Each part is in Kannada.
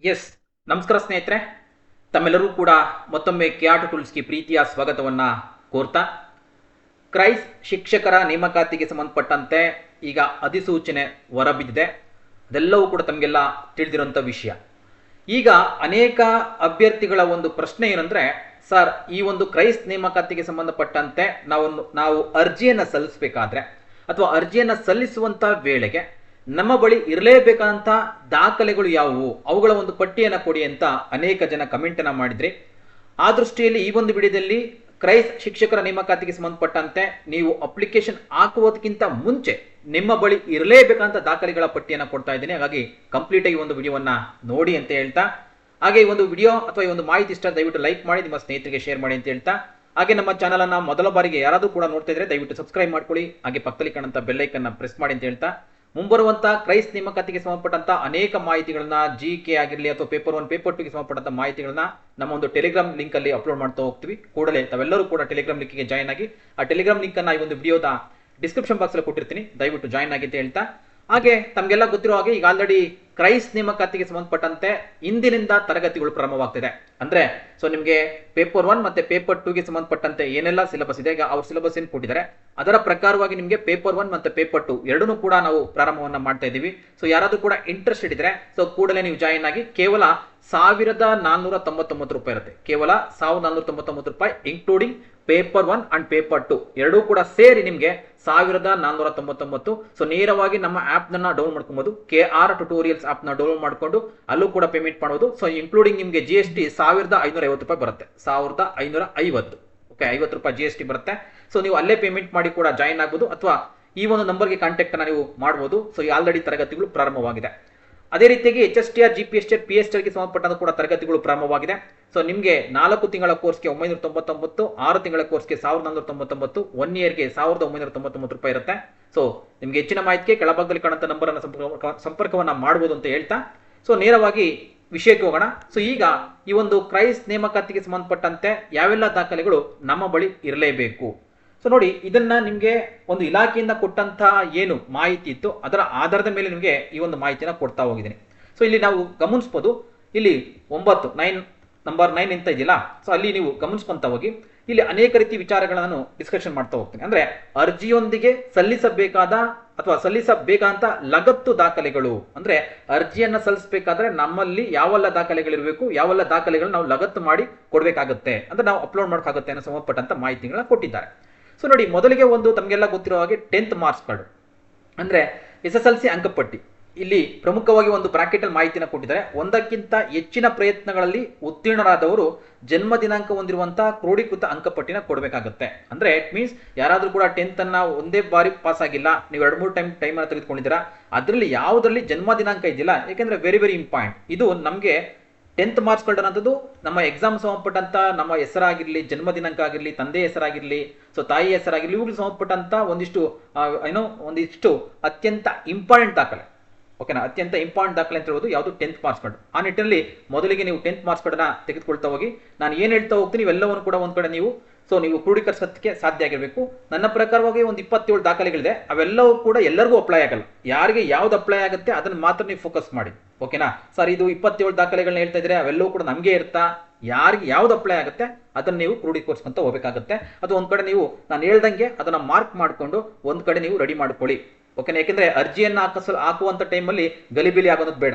ಎಸ್, ನಮಸ್ಕಾರ ಸ್ನೇಹಿತರೆ. ತಮ್ಮೆಲ್ಲರೂ ಕೂಡ ಮತ್ತೊಮ್ಮೆ ಕೆಆರ್ ಟೂಲ್ಸ್ಗೆ ಪ್ರೀತಿಯ ಸ್ವಾಗತವನ್ನು ಕೋರ್ತಾ, ಕ್ರೈಸ್ ಶಿಕ್ಷಕರ ನೇಮಕಾತಿಗೆ ಸಂಬಂಧಪಟ್ಟಂತೆ ಈಗ ಅಧಿಸೂಚನೆ ಹೊರಬಿದ್ದಿದೆ. ಅದೆಲ್ಲವೂ ಕೂಡ ತಮಗೆಲ್ಲ ತಿಳಿದಿರುವಂಥ ವಿಷಯ. ಈಗ ಅನೇಕ ಅಭ್ಯರ್ಥಿಗಳ ಒಂದು ಪ್ರಶ್ನೆ ಏನಂದರೆ, ಸರ್, ಈ ಒಂದು ಕ್ರೈಸ್ ನೇಮಕಾತಿಗೆ ಸಂಬಂಧಪಟ್ಟಂತೆ ನಾವು ಅರ್ಜಿಯನ್ನು ಸಲ್ಲಿಸಬೇಕಾದ್ರೆ ಅಥವಾ ಅರ್ಜಿಯನ್ನು ಸಲ್ಲಿಸುವಂಥ ವೇಳೆಗೆ ನಮ್ಮ ಬಳಿ ಇರಲೇಬೇಕಂತ ದಾಖಲೆಗಳು ಯಾವುವು, ಅವುಗಳ ಒಂದು ಪಟ್ಟಿಯನ್ನು ಕೊಡಿ ಅಂತ ಅನೇಕ ಜನ ಕಮೆಂಟನ್ನು ಮಾಡಿದ್ರಿ. ಆ ದೃಷ್ಟಿಯಲ್ಲಿ ಈ ಒಂದು ವಿಡಿಯೋದಲ್ಲಿ ಕ್ರೈಸ್ ಶಿಕ್ಷಕರ ನೇಮಕಾತಿಗೆ ಸಂಬಂಧಪಟ್ಟಂತೆ ನೀವು ಅಪ್ಲಿಕೇಶನ್ ಹಾಕುವುದಕ್ಕಿಂತ ಮುಂಚೆ ನಿಮ್ಮ ಬಳಿ ಇರಲೇಬೇಕಂತ ದಾಖಲೆಗಳ ಪಟ್ಟಿಯನ್ನು ಕೊಡ್ತಾ ಇದ್ದೀನಿ. ಹಾಗಾಗಿ ಕಂಪ್ಲೀಟ್ ಆಗಿ ಒಂದು ವಿಡಿಯೋವನ್ನ ನೋಡಿ ಅಂತ ಹೇಳ್ತಾ, ಹಾಗೆ ಈ ಒಂದು ವಿಡಿಯೋ ಅಥವಾ ಈ ಒಂದು ಮಾಹಿತಿ ಇಷ್ಟ ದಯವಿಟ್ಟು ಲೈಕ್ ಮಾಡಿ, ನಿಮ್ಮ ಸ್ನೇಹಿತರಿಗೆ ಶೇರ್ ಮಾಡಿ ಅಂತ ಹೇಳ್ತಾ, ಹಾಗೆ ನಮ್ಮ ಚಾನಲ್ ಅನ್ನ ಮೊದಲ ಬಾರಿಗೆ ಯಾರಾದರೂ ಕೂಡ ನೋಡ್ತಾ ಇದ್ರೆ ದಯವಿಟ್ಟು ಸಬ್ಸ್ಕ್ರೈಬ್ ಮಾಡ್ಕೊಳ್ಳಿ, ಹಾಗೆ ಪಕ್ಕದಲ್ಲಿ ಕಾಣುವಂತ ಬೆಲ್ ಐಕನ್ ಪ್ರೆಸ್ ಮಾಡಿ ಅಂತ ಹೇಳ್ತಾ, ಮುಂಬರುವಂತ ಕ್ರೈಸ್ ನೇಮಕಾತಿಗೆ ಸಂಬಂಧಪಟ್ಟಂತ ಅನೇಕ ಮಾಹಿತಿಗಳನ್ನ GK ಆಗಿರಲಿ ಅಥವಾ ಪೇಪರ್ 1 ಪೇಪರ್ 2 ಗೆ ಸಂಬಂಧಪಟ್ಟಂತ ಮಾಹಿತಿಗಳನ್ನ ನಮ್ಮ ಒಂದು ಟೆಲಿಗ್ರಾಮ್ ಲಿಂಕ್ ಅಲ್ಲಿ ಅಪ್ಲೋಡ್ ಮಾಡ್ತಾ ಹೋಗ್ತೀವಿ. ಕೂಡಲೇ ತಾವೆಲ್ಲರೂ ಕೂಡ ಟೆಲಿಗ್ರಾಮ್ ಲಿಂಕ್ಗೆ ಜಾಯ್ನ್ ಆಗಿ, ಆ ಟೆಲಿಗ್ರಾಮ್ ಲಿಂಕ್ ಅನ್ನ ಈ ಒಂದು ವಿಡಿಯೋದ ಡಿಸ್ಕ್ರಿಪ್ಷನ್ ಬಾಕ್ಸ್ ಅಲ್ಲಿ ಕೊಟ್ಟಿರ್ತೀನಿ, ದಯವಿಟ್ಟು ಜಾಯ್ನ್ ಆಗಿ ಅಂತ ಹೇಳ್ತಾ, ಹಾಗೆ ತಮಗೆಲ್ಲ ಗೊತ್ತಿರೋ ಹಾಗೆ ಈಗ ಆಲ್ರೆಡಿ ಕ್ರೈಸ್ ನೇಮಕಾತಿಗೆ ಸಂಬಂಧಪಟ್ಟಂತೆ ಇಂದಿನಿಂದ ತರಗತಿಗಳು ಪ್ರಾರಂಭವಾಗ್ತಿದೆ. ಅಂದ್ರೆ ನಿಮಗೆ ಪೇಪರ್ 1 ಮತ್ತೆ ಪೇಪರ್ 2 ಗೆ ಸಂಬಂಧಪಟ್ಟಂತೆ ಏನೆಲ್ಲ ಸಿಲೆಬಸ್ ಇದೆ, ಈಗ ಅವ್ರ ಸಿಲೆಬಸ್ ಏನು ಕೊಟ್ಟಿದ್ದಾರೆ ಅದರ ಪ್ರಕಾರವಾಗಿ ನಿಮಗೆ ಪೇಪರ್ 1 ಮತ್ತೆ ಪೇಪರ್ 2 ಎರಡನ್ನೂ ಕೂಡ ನಾವು ಪ್ರಾರಂಭವನ್ನ ಮಾಡ್ತಾ ಇದ್ದೀವಿ. ಯಾರಾದ್ರೂ ಕೂಡ ಇಂಟ್ರೆಸ್ಟೆಡ್ ಇದ್ರೆ ಕೂಡಲೇ ನೀವು ಜಾಯಿನ್ ಆಗಿ, ಕೇವಲ 1499 ರೂಪಾಯಿ ಇರುತ್ತೆ, ಕೇವಲ 1499 ರೂಪಾಯಿ, ಇನ್ಕ್ಲೂಡಿಂಗ್ ಪೇಪರ್ 1 ಅಂಡ್ ಪೇಪರ್ 2 ಎರಡೂ ಕೂಡ ಸೇರಿ ನಿಮಗೆ 1499. ನೇರವಾಗಿ ನಮ್ಮ ಆಪ್ ನ ಡೌನ್ಲೋಡ್ ಮಾಡ್ಕೊಬಹುದು, KR ಟ್ಯುಟೋರಿಯಲ್ಸ್ ಆಪ್ ನ ಡೌನ್ಲೋಡ್ ಮಾಡ್ಕೊಂಡು ಅಲ್ಲೂ ಕೂಡ ಪೇಮೆಂಟ್ ಮಾಡೋದು. ಇನ್ಕ್ಲೂಡಿಂಗ್ ನಿಮಗೆ GST 1550 ರೂಪಾಯಿ ಬರುತ್ತೆ, 1550. ಓಕೆ, 50 ರೂಪಾಯಿ GST ಬರುತ್ತೆ. ನೀವು ಅಲ್ಲೇ ಪೇಮೆಂಟ್ ಮಾಡಿ ಕೂಡ ಜಾಯಿನ್ ಆಗ್ಬೋದು, ಅಥವಾ ಈ ಒಂದು ನಂಬರ್ಗೆ ಕಾಂಟ್ಯಾಕ್ಟ್ ಅನ್ನ ನೀವು ಮಾಡಬಹುದು. ಆಲ್ರೆಡಿ ತರಗತಿಗಳು ಪ್ರಾರಂಭವಾಗಿದೆ. ಅದೇ ರೀತಿಯಾಗಿ HSTR, GPSTR, PSTR ಗೆ ಸಂಬಂಧಪಟ್ಟಂತ ಕೂಡ ತರಗತಿಗಳು ಪ್ರಾರಂಭವಾಗಿದೆ. ನಿಮಗೆ 4 ತಿಂಗಳ ಕೋರ್ಸ್ಗೆ 999, 6 ತಿಂಗಳ ಕೋರ್ಸ್ಗೆ 1499, 1 ಇಯರ್ಗೆ 1999 ರೂಪಾಯಿ ಇರುತ್ತೆ. ನಿಮಗೆ ಹೆಚ್ಚಿನ ಮಾಹಿತಿಗೆ ಕೆಳಭಾಗದಲ್ಲಿ ಕಾಣುವಂತ ನಂಬರ್ ಅನ್ನು ಸಂಪರ್ಕವನ್ನ ಮಾಡಬಹುದು ಅಂತ ಹೇಳ್ತಾ, ನೇರವಾಗಿ ವಿಷಯಕ್ಕೆ ಹೋಗೋಣ. ಈಗ ಈ ಒಂದು ಕ್ರೈಸ್ ನೇಮಕಾತಿಗೆ ಸಂಬಂಧಪಟ್ಟಂತೆ ಯಾವೆಲ್ಲ ದಾಖಲೆಗಳು ನಮ್ಮ ಬಳಿ ಇರಲೇಬೇಕು. ನೋಡಿ, ಇದನ್ನ ನಿಮಗೆ ಒಂದು ಇಲಾಖೆಯಿಂದ ಕೊಟ್ಟಂತ ಏನು ಮಾಹಿತಿ ಇತ್ತು ಅದರ ಆಧಾರದ ಮೇಲೆ ನಿಮಗೆ ಈ ಒಂದು ಮಾಹಿತಿನ ಕೊಡ್ತಾ ಹೋಗಿದ್ದೀನಿ. ಇಲ್ಲಿ ನಾವು ಗಮನಿಸಬಹುದು, ಇಲ್ಲಿ 9 ನಂಬರ್ 9 ಅಂತ ಇದೆಯಲ್ಲ, ಅಲ್ಲಿ ನೀವು ಗಮನಿಸ್ಕೊಂತ ಹೋಗಿ, ಇಲ್ಲಿ ಅನೇಕ ರೀತಿ ವಿಚಾರಗಳನ್ನು ಡಿಸ್ಕಷನ್ ಮಾಡ್ತಾ ಹೋಗ್ತೀನಿ. ಅಂದ್ರೆ ಅರ್ಜಿಯೊಂದಿಗೆ ಸಲ್ಲಿಸಬೇಕಾದ ಅಥವಾ ಸಲ್ಲಿಸಬೇಕಂತ ಲಗತ್ತು ದಾಖಲೆಗಳು, ಅಂದ್ರೆ ಅರ್ಜಿಯನ್ನ ಸಲ್ಲಿಸಬೇಕಾದ್ರೆ ನಮ್ಮಲ್ಲಿ ಯಾವೆಲ್ಲ ದಾಖಲೆಗಳಿರಬೇಕು, ಯಾವೆಲ್ಲ ದಾಖಲೆಗಳು ನಾವು ಲಗತ್ತು ಮಾಡಿ ಕೊಡ್ಬೇಕಾಗುತ್ತೆ, ಅಂದ್ರೆ ನಾವು ಅಪ್ಲೋಡ್ ಮಾಡೋಕ್ಕಾಗುತ್ತೆ ಅನ್ನೋ ಸಂಬಂಧಪಟ್ಟಂತ ಮಾಹಿತಿಗಳನ್ನ ಕೊಟ್ಟಿದ್ದಾರೆ. ನೋಡಿ, ಮೊದಲಿಗೆ ಒಂದು ತಮಗೆಲ್ಲ ಗೊತ್ತಿರೋ ಹಾಗೆ 10th ಮಾರ್ಕ್ಸ್ ಕಾರ್ಡ್ ಅಂದ್ರೆ SSLC ಅಂಕಪಟ್ಟಿ. ಇಲ್ಲಿ ಪ್ರಮುಖವಾಗಿ ಒಂದು ಬ್ರಾಕೆಟ್ ಅಲ್ಲಿ ಮಾಹಿತಿನ ಕೊಟ್ಟಿದ್ದಾರೆ. ಒಂದಕ್ಕಿಂತ ಹೆಚ್ಚಿನ ಪ್ರಯತ್ನಗಳಲ್ಲಿ ಉತ್ತೀರ್ಣರಾದವರು ಜನ್ಮ ದಿನಾಂಕ ಹೊಂದಿರುವಂತಹ ಕ್ರೋಢೀಕೃತ ಅಂಕಪಟ್ಟಿನ ಕೊಡಬೇಕಾಗುತ್ತೆ. ಅಂದ್ರೆ ಇಟ್ ಮೀನ್ಸ್ ಯಾರಾದ್ರೂ ಕೂಡ 10th ಅನ್ನ ಒಂದೇ ಬಾರಿ ಪಾಸ್ ಆಗಿಲ್ಲ, ನೀವು 2-3 ಟೈಮ್ ಅನ್ನ ತೆಗೆದುಕೊಂಡಿದ್ದೀರಾ, ಅದರಲ್ಲಿ ಯಾವುದರಲ್ಲಿ ಜನ್ಮ ದಿನಾಂಕ ಇದೆಯಲ್ಲ, ಯಾಕೆಂದ್ರೆ ವೆರಿ ಇಂಪಾರ್ಟೆಂಟ್. ಇದು ನಮಗೆ 10th ಮಾರ್ಕ್ಸ್ ಕಾರ್ಡ್ ಅನ್ನೋದು ನಮ್ಮ ಎಕ್ಸಾಮ್ ಸಂಬಂಧಪಟ್ಟಂತ ನಮ್ಮ ಹೆಸರಾಗಿರ್ಲಿ, ಜನ್ಮ ದಿನಾಂಕ ಆಗಿರ್ಲಿ, ತಂದೆ ಹೆಸರಾಗಿರ್ಲಿ, ತಾಯಿ ಹೆಸರಾಗಿರ್ಲಿ, ಇವುಗಳಿಗೆ ಸಂಬಂಧಪಟ್ಟಂತ ಒಂದಿಷ್ಟು ಅತ್ಯಂತ ಇಂಪಾರ್ಟೆಂಟ್ ದಾಖಲೆ. ಓಕೆನಾ, ಅತ್ಯಂತ ಇಂಪಾರ್ಟೆಂಟ್ ದಾಖಲೆ ಅಂತ ಹೇಳೋದು ಯಾವುದು 10th ಮಾರ್ಕ್ಸ್ ಕಾರ್ಡ್. ಆ ನಿಟ್ಟಿನಲ್ಲಿ ಮೊದಲಿಗೆ ನೀವು 10th ಮಾರ್ಕ್ಸ್ ಕಾರ್ಡ್ ನ ತೆಗೆದುಕೊಳ್ತಾ ಹೋಗಿ, ನಾನು ಏನ್ ಹೇಳ್ತಾ ಹೋಗ್ತೀನಿ ಇವೆಲ್ಲವನ್ನು ಕೂಡ ಒಂದ್ ಕಡೆ ನೀವು ಕ್ರೋಢೀಕರಿಸೋದಕ್ಕೆ ಸಾಧ್ಯ ಆಗಿರಬೇಕು. ನನ್ನ ಪ್ರಕಾರವಾಗಿ ಒಂದು 27 ದಾಖಲೆಗಳಿದೆ, ಅವೆಲ್ಲವೂ ಕೂಡ ಎಲ್ಲರಿಗೂ ಅಪ್ಲೈ ಆಗಲ್ಲ. ಯಾರಿಗೆ ಯಾವ್ದು ಅಪ್ಲೈ ಆಗುತ್ತೆ ಅದನ್ನ ಮಾತ್ರ ನೀವು ಫೋಕಸ್ ಮಾಡಿ. ಓಕೆನಾ ಸರ್, ಇದು 27 ದಾಖಲೆಗಳನ್ನ ಹೇಳ್ತಾ ಇದ್ರೆ ಅವೆಲ್ಲವೂ ಕೂಡ ನಮಗೆ ಇರ್ತಾ, ಯಾರಿಗೆ ಯಾವ್ದು ಅಪ್ಲೈ ಆಗುತ್ತೆ ಅದನ್ನ ನೀವು ಕ್ರೋಢೀಕರಿಸ್ಕೊಂತ ಹೋಗಬೇಕಾಗುತ್ತೆ. ಅದು ಒಂದ್ ಕಡೆ ನೀವು ನಾನು ಹೇಳ್ದಂಗೆ ಅದನ್ನ ಮಾರ್ಕ್ ಮಾಡ್ಕೊಂಡು ಒಂದ್ ಕಡೆ ನೀವು ರೆಡಿ ಮಾಡ್ಕೊಳ್ಳಿ. ಓಕೆನಾ, ಯಾಕೆಂದ್ರೆ ಅರ್ಜಿಯನ್ನ ಹಾಕುವಂತ ಟೈಮಲ್ಲಿ ಗಲಿಬಿಲಿ ಆಗೋದು ಬೇಡ.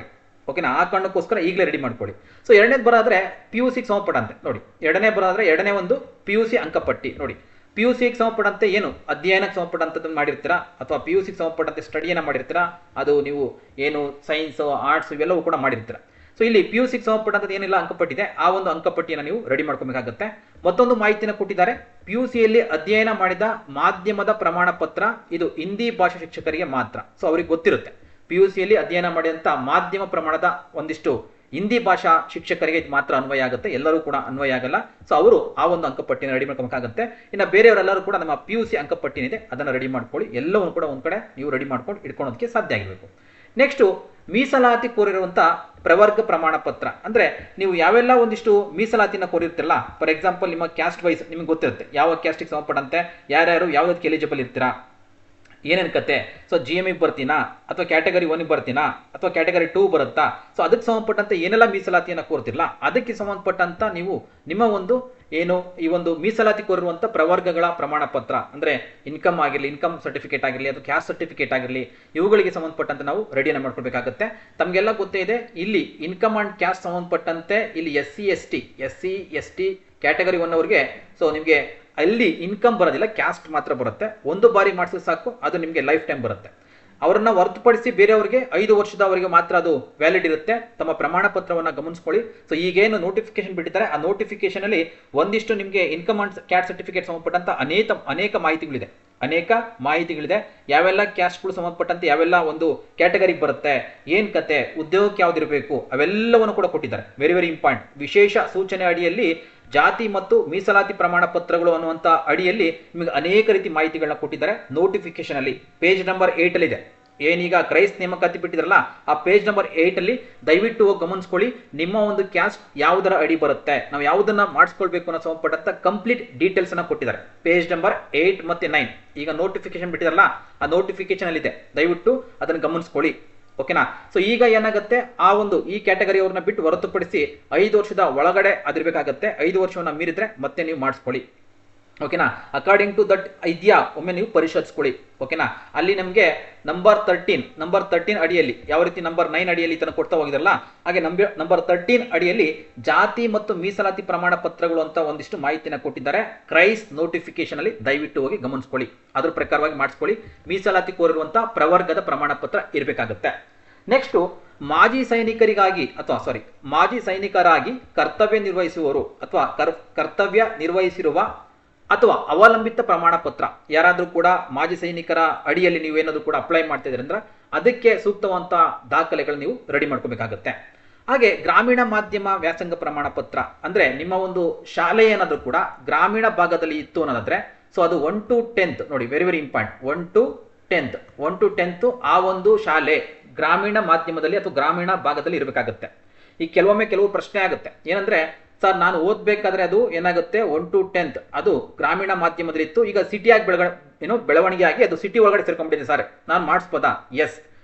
ಓಕೆನಾ, ಆ ಕಾರಣಕ್ಕೋಸ್ಕರ ಈಗಲೇ ರೆಡಿ ಮಾಡ್ಕೊಳ್ಳಿ. ಎರಡನೇದು ಬರೋದ್ರೆ PUC ಸಂಬಂಧಪಟ್ಟಂತೆ ನೋಡಿ, ಎರಡನೇ ಒಂದು PUC ಅಂಕಪಟ್ಟಿ ನೋಡಿ. PUC ಸಂಬಂಧಪಟ್ಟಂತೆ ಏನು ಅಧ್ಯಯನಕ್ಕೆ ಸಂಬಂಧಪಟ್ಟಂತದ್ದು ಮಾಡಿರ್ತೀರಾ, ಅಥವಾ PUC ಸಂಬಂಧಪಟ್ಟಂತೆ ಸ್ಟಡಿಯನ್ನ ಮಾಡಿರ್ತೀರಾ, ಅದು ನೀವು ಏನು ಸೈನ್ಸ್, ಆರ್ಟ್ಸ್ ಇವೆಲ್ಲವೂ ಕೂಡ ಮಾಡಿರ್ತೀರಾ. ಇಲ್ಲಿ PUC ಸಂಬಂಧಪಟ್ಟಂತ ಏನೆಲ್ಲ ಅಂಕಪಟ್ಟಿದೆ ಆ ಒಂದು ಅಂಕಪಟ್ಟಿಯನ್ನು ನೀವು ರೆಡಿ ಮಾಡ್ಕೋಬೇಕಾಗುತ್ತೆ. ಮತ್ತೊಂದು ಮಾಹಿತಿನ ಕೊಟ್ಟಿದ್ದಾರೆ, PUCಯಲ್ಲಿ ಅಧ್ಯಯನ ಮಾಡಿದ ಮಾಧ್ಯಮದ ಪ್ರಮಾಣ ಪತ್ರ ಇದು ಹಿಂದಿ ಭಾಷಾ ಶಿಕ್ಷಕರಿಗೆ ಮಾತ್ರ. ಅವರಿಗೆ ಗೊತ್ತಿರುತ್ತೆ PUCಯಲ್ಲಿ ಅಧ್ಯಯನ ಮಾಡಿದಂತ ಮಾಧ್ಯಮ ಪ್ರಮಾಣದ ಒಂದಿಷ್ಟು ಹಿಂದಿ ಭಾಷಾ ಶಿಕ್ಷಕರಿಗೆ ಮಾತ್ರ ಅನ್ವಯ ಆಗುತ್ತೆ, ಎಲ್ಲರೂ ಕೂಡ ಅನ್ವಯ ಆಗಲ್ಲ. ಅವರು ಆ ಒಂದು ಅಂಕಪಟ್ಟಿನ ರೆಡಿ ಮಾಡ್ಕೋಬೇಕಾಗುತ್ತೆ. ಇನ್ನು ಬೇರೆಯವರೆಲ್ಲರೂ ಕೂಡ ನಮ್ಮ PUC ಅಂಕಪಟ್ಟಿ ಏನಿದೆ ಅದನ್ನ ರೆಡಿ ಮಾಡ್ಕೊಳ್ಳಿ. ಎಲ್ಲವನ್ನು ಕೂಡ ಒಂದ್ ಕಡೆ ನೀವು ರೆಡಿ ಮಾಡ್ಕೊಂಡು ಇಟ್ಕೊಳ್ಳೋದಕ್ಕೆ ಸಾಧ್ಯ ಆಗಿರಬೇಕು. ನೆಕ್ಸ್ಟ್, ಮೀಸಲಾತಿ ಕೋರಿರುವಂತ ಪ್ರವರ್ಗ ಪ್ರಮಾಣ ಪತ್ರ. ಅಂದ್ರೆ ನೀವು ಯಾವೆಲ್ಲ ಒಂದಿಷ್ಟು ಮೀಸಲಾತಿನ ಕೋರಿರ್ತಿರಲ್ಲ, ಫಾರ್ ಎಕ್ಸಾಂಪಲ್ ನಿಮ್ಮ ಕ್ಯಾಸ್ಟ್ ವೈಸ್ ನಿಮ್ಗೆ ಗೊತ್ತಿರುತ್ತೆ ಯಾವ ಕ್ಯಾಸ್ಟ್ಗೆ ಸಂಬಂಧಪಟ್ಟಂತೆ ಯಾರ್ಯಾರು ಯಾವ್ದಕ್ಕೆ ಎಲಿಜಿಬಲ್ ಇರ್ತೀರಾ, ಏನೇನು ಕತೆ. ಸೊ GME ಬರ್ತೀನಾ ಅಥವಾ ಕ್ಯಾಟಗರಿ 1 ಬರ್ತೀನಾ ಅಥವಾ ಕ್ಯಾಟಗರಿ 2 ಬರುತ್ತಾ, ಸೊ ಅದಕ್ಕೆ ಸಂಬಂಧಪಟ್ಟಂತೆ ಏನೆಲ್ಲ ಮೀಸಲಾತಿಯನ್ನು ಕೋರ್ತಿರಲ್ಲ ಅದಕ್ಕೆ ಸಂಬಂಧಪಟ್ಟಂತ ನೀವು ನಿಮ್ಮ ಒಂದು ಏನು ಈ ಒಂದು ಮೀಸಲಾತಿ ಕೋರಿರುವಂತ ಪ್ರವರ್ಗಗಳ ಪ್ರಮಾಣ ಪತ್ರ ಅಂದ್ರೆ ಇನ್ಕಮ್ ಆಗಿರಲಿ, ಇನ್ಕಮ್ ಸರ್ಟಿಫಿಕೇಟ್ ಆಗಿರಲಿ, ಅದು ಕ್ಯಾಸ್ಟ್ ಸರ್ಟಿಫಿಕೇಟ್ ಆಗಿರಲಿ, ಇವುಗಳಿಗೆ ಸಂಬಂಧಪಟ್ಟಂತೆ ನಾವು ರೆಡಿಯನ್ನು ಮಾಡ್ಕೊಳ್ಬೇಕಾಗುತ್ತೆ. ತಮಗೆಲ್ಲ ಗೊತ್ತೇ ಇದೆ, ಇಲ್ಲಿ ಇನ್ಕಮ್ ಅಂಡ್ ಕ್ಯಾಸ್ಟ್ ಸಂಬಂಧಪಟ್ಟಂತೆ ಇಲ್ಲಿ SC ST ಕ್ಯಾಟಗರಿ 1 ಅವರಿಗೆ ಸೊ ನಿಮಗೆ ಅಲ್ಲಿ ಇನ್ಕಮ್ ಬರೋದಿಲ್ಲ, ಕ್ಯಾಸ್ಟ್ ಮಾತ್ರ ಬರುತ್ತೆ. ಒಂದು ಬಾರಿ ಮಾಡಿಸಿದ್ರೆ ಸಾಕು, ಅದು ನಿಮಗೆ ಲೈಫ್ ಟೈಮ್ ಬರುತ್ತೆ. ಅವರನ್ನ ಹೊರತುಪಡಿಸಿ ಬೇರೆಯವರಿಗೆ 5 ವರ್ಷದವರೆಗೆ ಮಾತ್ರ ಅದು ವ್ಯಾಲಿಡ್ ಇರುತ್ತೆ. ತಮ್ಮ ಪ್ರಮಾಣ ಪತ್ರವನ್ನು ಗಮನಿಸ್ಕೊಳ್ಳಿ. ಸೊ ಈಗೇನು ನೋಟಿಫಿಕೇಶನ್ ಬಿಟ್ಟಿದ್ದಾರೆ ಆ ನೋಟಿಫಿಕೇಶನ್ ಅಲ್ಲಿ ಒಂದಿಷ್ಟು ನಿಮಗೆ ಇನ್ಕಮ್ ಅಂಡ್ ಕ್ಯಾಸ್ಟ್ ಸರ್ಟಿಫಿಕೇಟ್ ಸಂಬಂಧಪಟ್ಟಂತ ಅನೇಕ ಮಾಹಿತಿಗಳಿದೆ. ಯಾವೆಲ್ಲ ಕ್ಯಾಸ್ಟ್ಗಳು ಸಂಬಂಧಪಟ್ಟಂತೆ ಯಾವೆಲ್ಲ ಒಂದು ಕ್ಯಾಟಗರಿಗೆ ಬರುತ್ತೆ, ಏನ್ ಕತೆ, ಉದ್ಯೋಗಕ್ಕೆ ಯಾವ್ದಿರಬೇಕು, ಅವೆಲ್ಲವನ್ನು ಕೂಡ ಕೊಟ್ಟಿದ್ದಾರೆ. Very very important. ವಿಶೇಷ ಸೂಚನೆ ಅಡಿಯಲ್ಲಿ ಜಾತಿ ಮತ್ತು ಮೀಸಲಾತಿ ಪ್ರಮಾಣ ಪತ್ರಗಳು ಅನ್ನುವಂತ ಅಡಿಯಲ್ಲಿ ನಿಮಗೆ ಅನೇಕ ರೀತಿ ಮಾಹಿತಿಗಳನ್ನ ಕೊಟ್ಟಿದ್ದಾರೆ. ನೋಟಿಫಿಕೇಶನ್ ಅಲ್ಲಿ ಪೇಜ್ ನಂಬರ್ 8 ಅಲ್ಲಿ ಇದೆ. ಏನೀಗ ಕ್ರೈಸ್ಟ್ ನೇಮಕಾತಿ ಬಿಟ್ಟಿದ್ರಲ್ಲ ಆ ಪೇಜ್ ನಂಬರ್ 8 ಅಲ್ಲಿ ದಯವಿಟ್ಟು ಹೋಗಿ ಗಮನಿಸ್ಕೊಳ್ಳಿ. ನಿಮ್ಮ ಒಂದು ಕ್ಯಾಸ್ಟ್ ಯಾವುದರ ಅಡಿ ಬರುತ್ತೆ, ನಾವು ಯಾವುದನ್ನ ಮಾಡಿಸ್ಕೊಳ್ಬೇಕು ಅನ್ನೋ ಸಂಬಂಧಪಟ್ಟಂತ ಕಂಪ್ಲೀಟ್ ಡೀಟೇಲ್ಸ್ ಅನ್ನ ಕೊಟ್ಟಿದ್ದಾರೆ. ಪೇಜ್ ನಂಬರ್ 8 ಮತ್ತೆ 9 ಈಗ ನೋಟಿಫಿಕೇಶನ್ ಬಿಟ್ಟಿದ್ರಲ್ಲ ಆ ನೋಟಿಫಿಕೇಶನ್ ಅಲ್ಲಿ ಇದೆ, ದಯವಿಟ್ಟು ಅದನ್ನು ಗಮನಿಸ್ಕೊಳ್ಳಿ. ಓಕೆನಾ. ಸೊ ಈಗ ಏನಾಗುತ್ತೆ, ಆ ಒಂದು ಈ ಕ್ಯಾಟಗರಿ ಅವ್ರನ್ನ ಬಿಟ್ಟು ಹೊರತುಪಡಿಸಿ 5 ವರ್ಷದ ಒಳಗಡೆ ಅದಿರ್ಬೇಕಾಗತ್ತೆ. 5 ವರ್ಷವನ್ನ ಮೀರಿದ್ರೆ ಮತ್ತೆ ನೀವು ಮಾಡಿಸ್ಕೊಳ್ಳಿ. ಓಕೆನಾ. ಅಕಾರ್ಡಿಂಗ್ ಟು ದಟ್ ಇದೆಯಾ ಒಮ್ಮೆ ನೀವು ಪರಿಶೋಧಿಸ್ಕೊಳ್ಳಿ. ಓಕೆನಾ. ಅಲ್ಲಿ ನಮಗೆ ನಂಬರ್ 13 ಅಡಿಯಲ್ಲಿ ಯಾವ ರೀತಿ ನಂಬರ್ 9 ಅಡಿಯಲ್ಲಿ ತನಕ ಕೊಡ್ತಾ ಹೋಗಿದ್ರಲ್ಲ ಹಾಗೆ ನಂಬರ್ 13 ಅಡಿಯಲ್ಲಿ ಜಾತಿ ಮತ್ತು ಮೀಸಲಾತಿ ಪ್ರಮಾಣ ಪತ್ರಗಳು ಅಂತ ಒಂದಿಷ್ಟು ಮಾಹಿತಿನ ಕೊಟ್ಟಿದ್ದಾರೆ. ಕ್ರೈಸ್ಟ್ ನೋಟಿಫಿಕೇಶನ್ ಅಲ್ಲಿ ದಯವಿಟ್ಟು ಹೋಗಿ ಗಮನಿಸ್ಕೊಳ್ಳಿ, ಅದ್ರ ಪ್ರಕಾರವಾಗಿ ಮಾಡಿಸ್ಕೊಳ್ಳಿ. ಮೀಸಲಾತಿ ಕೋರಿರುವಂತಹ ಪ್ರವರ್ಗದ ಪ್ರಮಾಣ ಪತ್ರ ಇರಬೇಕಾಗುತ್ತೆ. ನೆಕ್ಸ್ಟ್ ಮಾಜಿ ಸೈನಿಕರಾಗಿ ಕರ್ತವ್ಯ ನಿರ್ವಹಿಸುವವರು ಅಥವಾ ಕರ್ತವ್ಯ ನಿರ್ವಹಿಸಿರುವ ಅಥವಾ ಅವಲಂಬಿತ ಪ್ರಮಾಣ ಪತ್ರ ಯಾರಾದ್ರೂ ಕೂಡ ಮಾಜಿ ಸೈನಿಕರ ಅಡಿಯಲ್ಲಿ ನೀವೇನಾದ್ರೂ ಕೂಡ ಅಪ್ಲೈ ಮಾಡ್ತಾ ಇದ್ರಿ ಅಂದ್ರೆ ಅದಕ್ಕೆ ಸೂಕ್ತವಂತ ದಾಖಲೆಗಳು ನೀವು ರೆಡಿ ಮಾಡ್ಕೋಬೇಕಾಗುತ್ತೆ. ಹಾಗೆ ಗ್ರಾಮೀಣ ಮಾಧ್ಯಮ ವ್ಯಾಸಂಗ ಪ್ರಮಾಣ ಪತ್ರ ಅಂದ್ರೆ ನಿಮ್ಮ ಒಂದು ಶಾಲೆ ಏನಾದ್ರೂ ಕೂಡ ಗ್ರಾಮೀಣ ಭಾಗದಲ್ಲಿ ಇತ್ತು ಅನ್ನೋದಾದ್ರೆ ಸೊ ಅದು 1 to 10th ನೋಡಿ, very very important. 1 to 10th ಆ ಒಂದು ಶಾಲೆ ಗ್ರಾಮೀಣ ಮಾಧ್ಯಮದಲ್ಲಿ ಅಥವಾ ಗ್ರಾಮೀಣ ಭಾಗದಲ್ಲಿ ಇರಬೇಕಾಗುತ್ತೆ. ಈ ಕೆಲವು ಪ್ರಶ್ನೆ ಆಗುತ್ತೆ, ಏನಂದ್ರೆ ಸರ್ ನಾನು ಓದ್ಬೇಕಾದ್ರೆ ಅದು ಏನಾಗುತ್ತೆ 1 to 10th ಅದು ಗ್ರಾಮೀಣ ಮಾಧ್ಯಮದಲ್ಲಿ ಇತ್ತು, ಈಗ ಸಿಟಿಯಾಗಿ ಬೆಳವಣಿಗೆ ಆಗಿ ಅದು ಸಿಟಿ ಒಳಗಡೆ ಸೇರ್ಕೊಂಡ್ಬಿಟ್ಟಿದೆ ಸರ್, ನಾನು ಮಾಡಿಸ್ಬೋದಾ? ಎಸ್,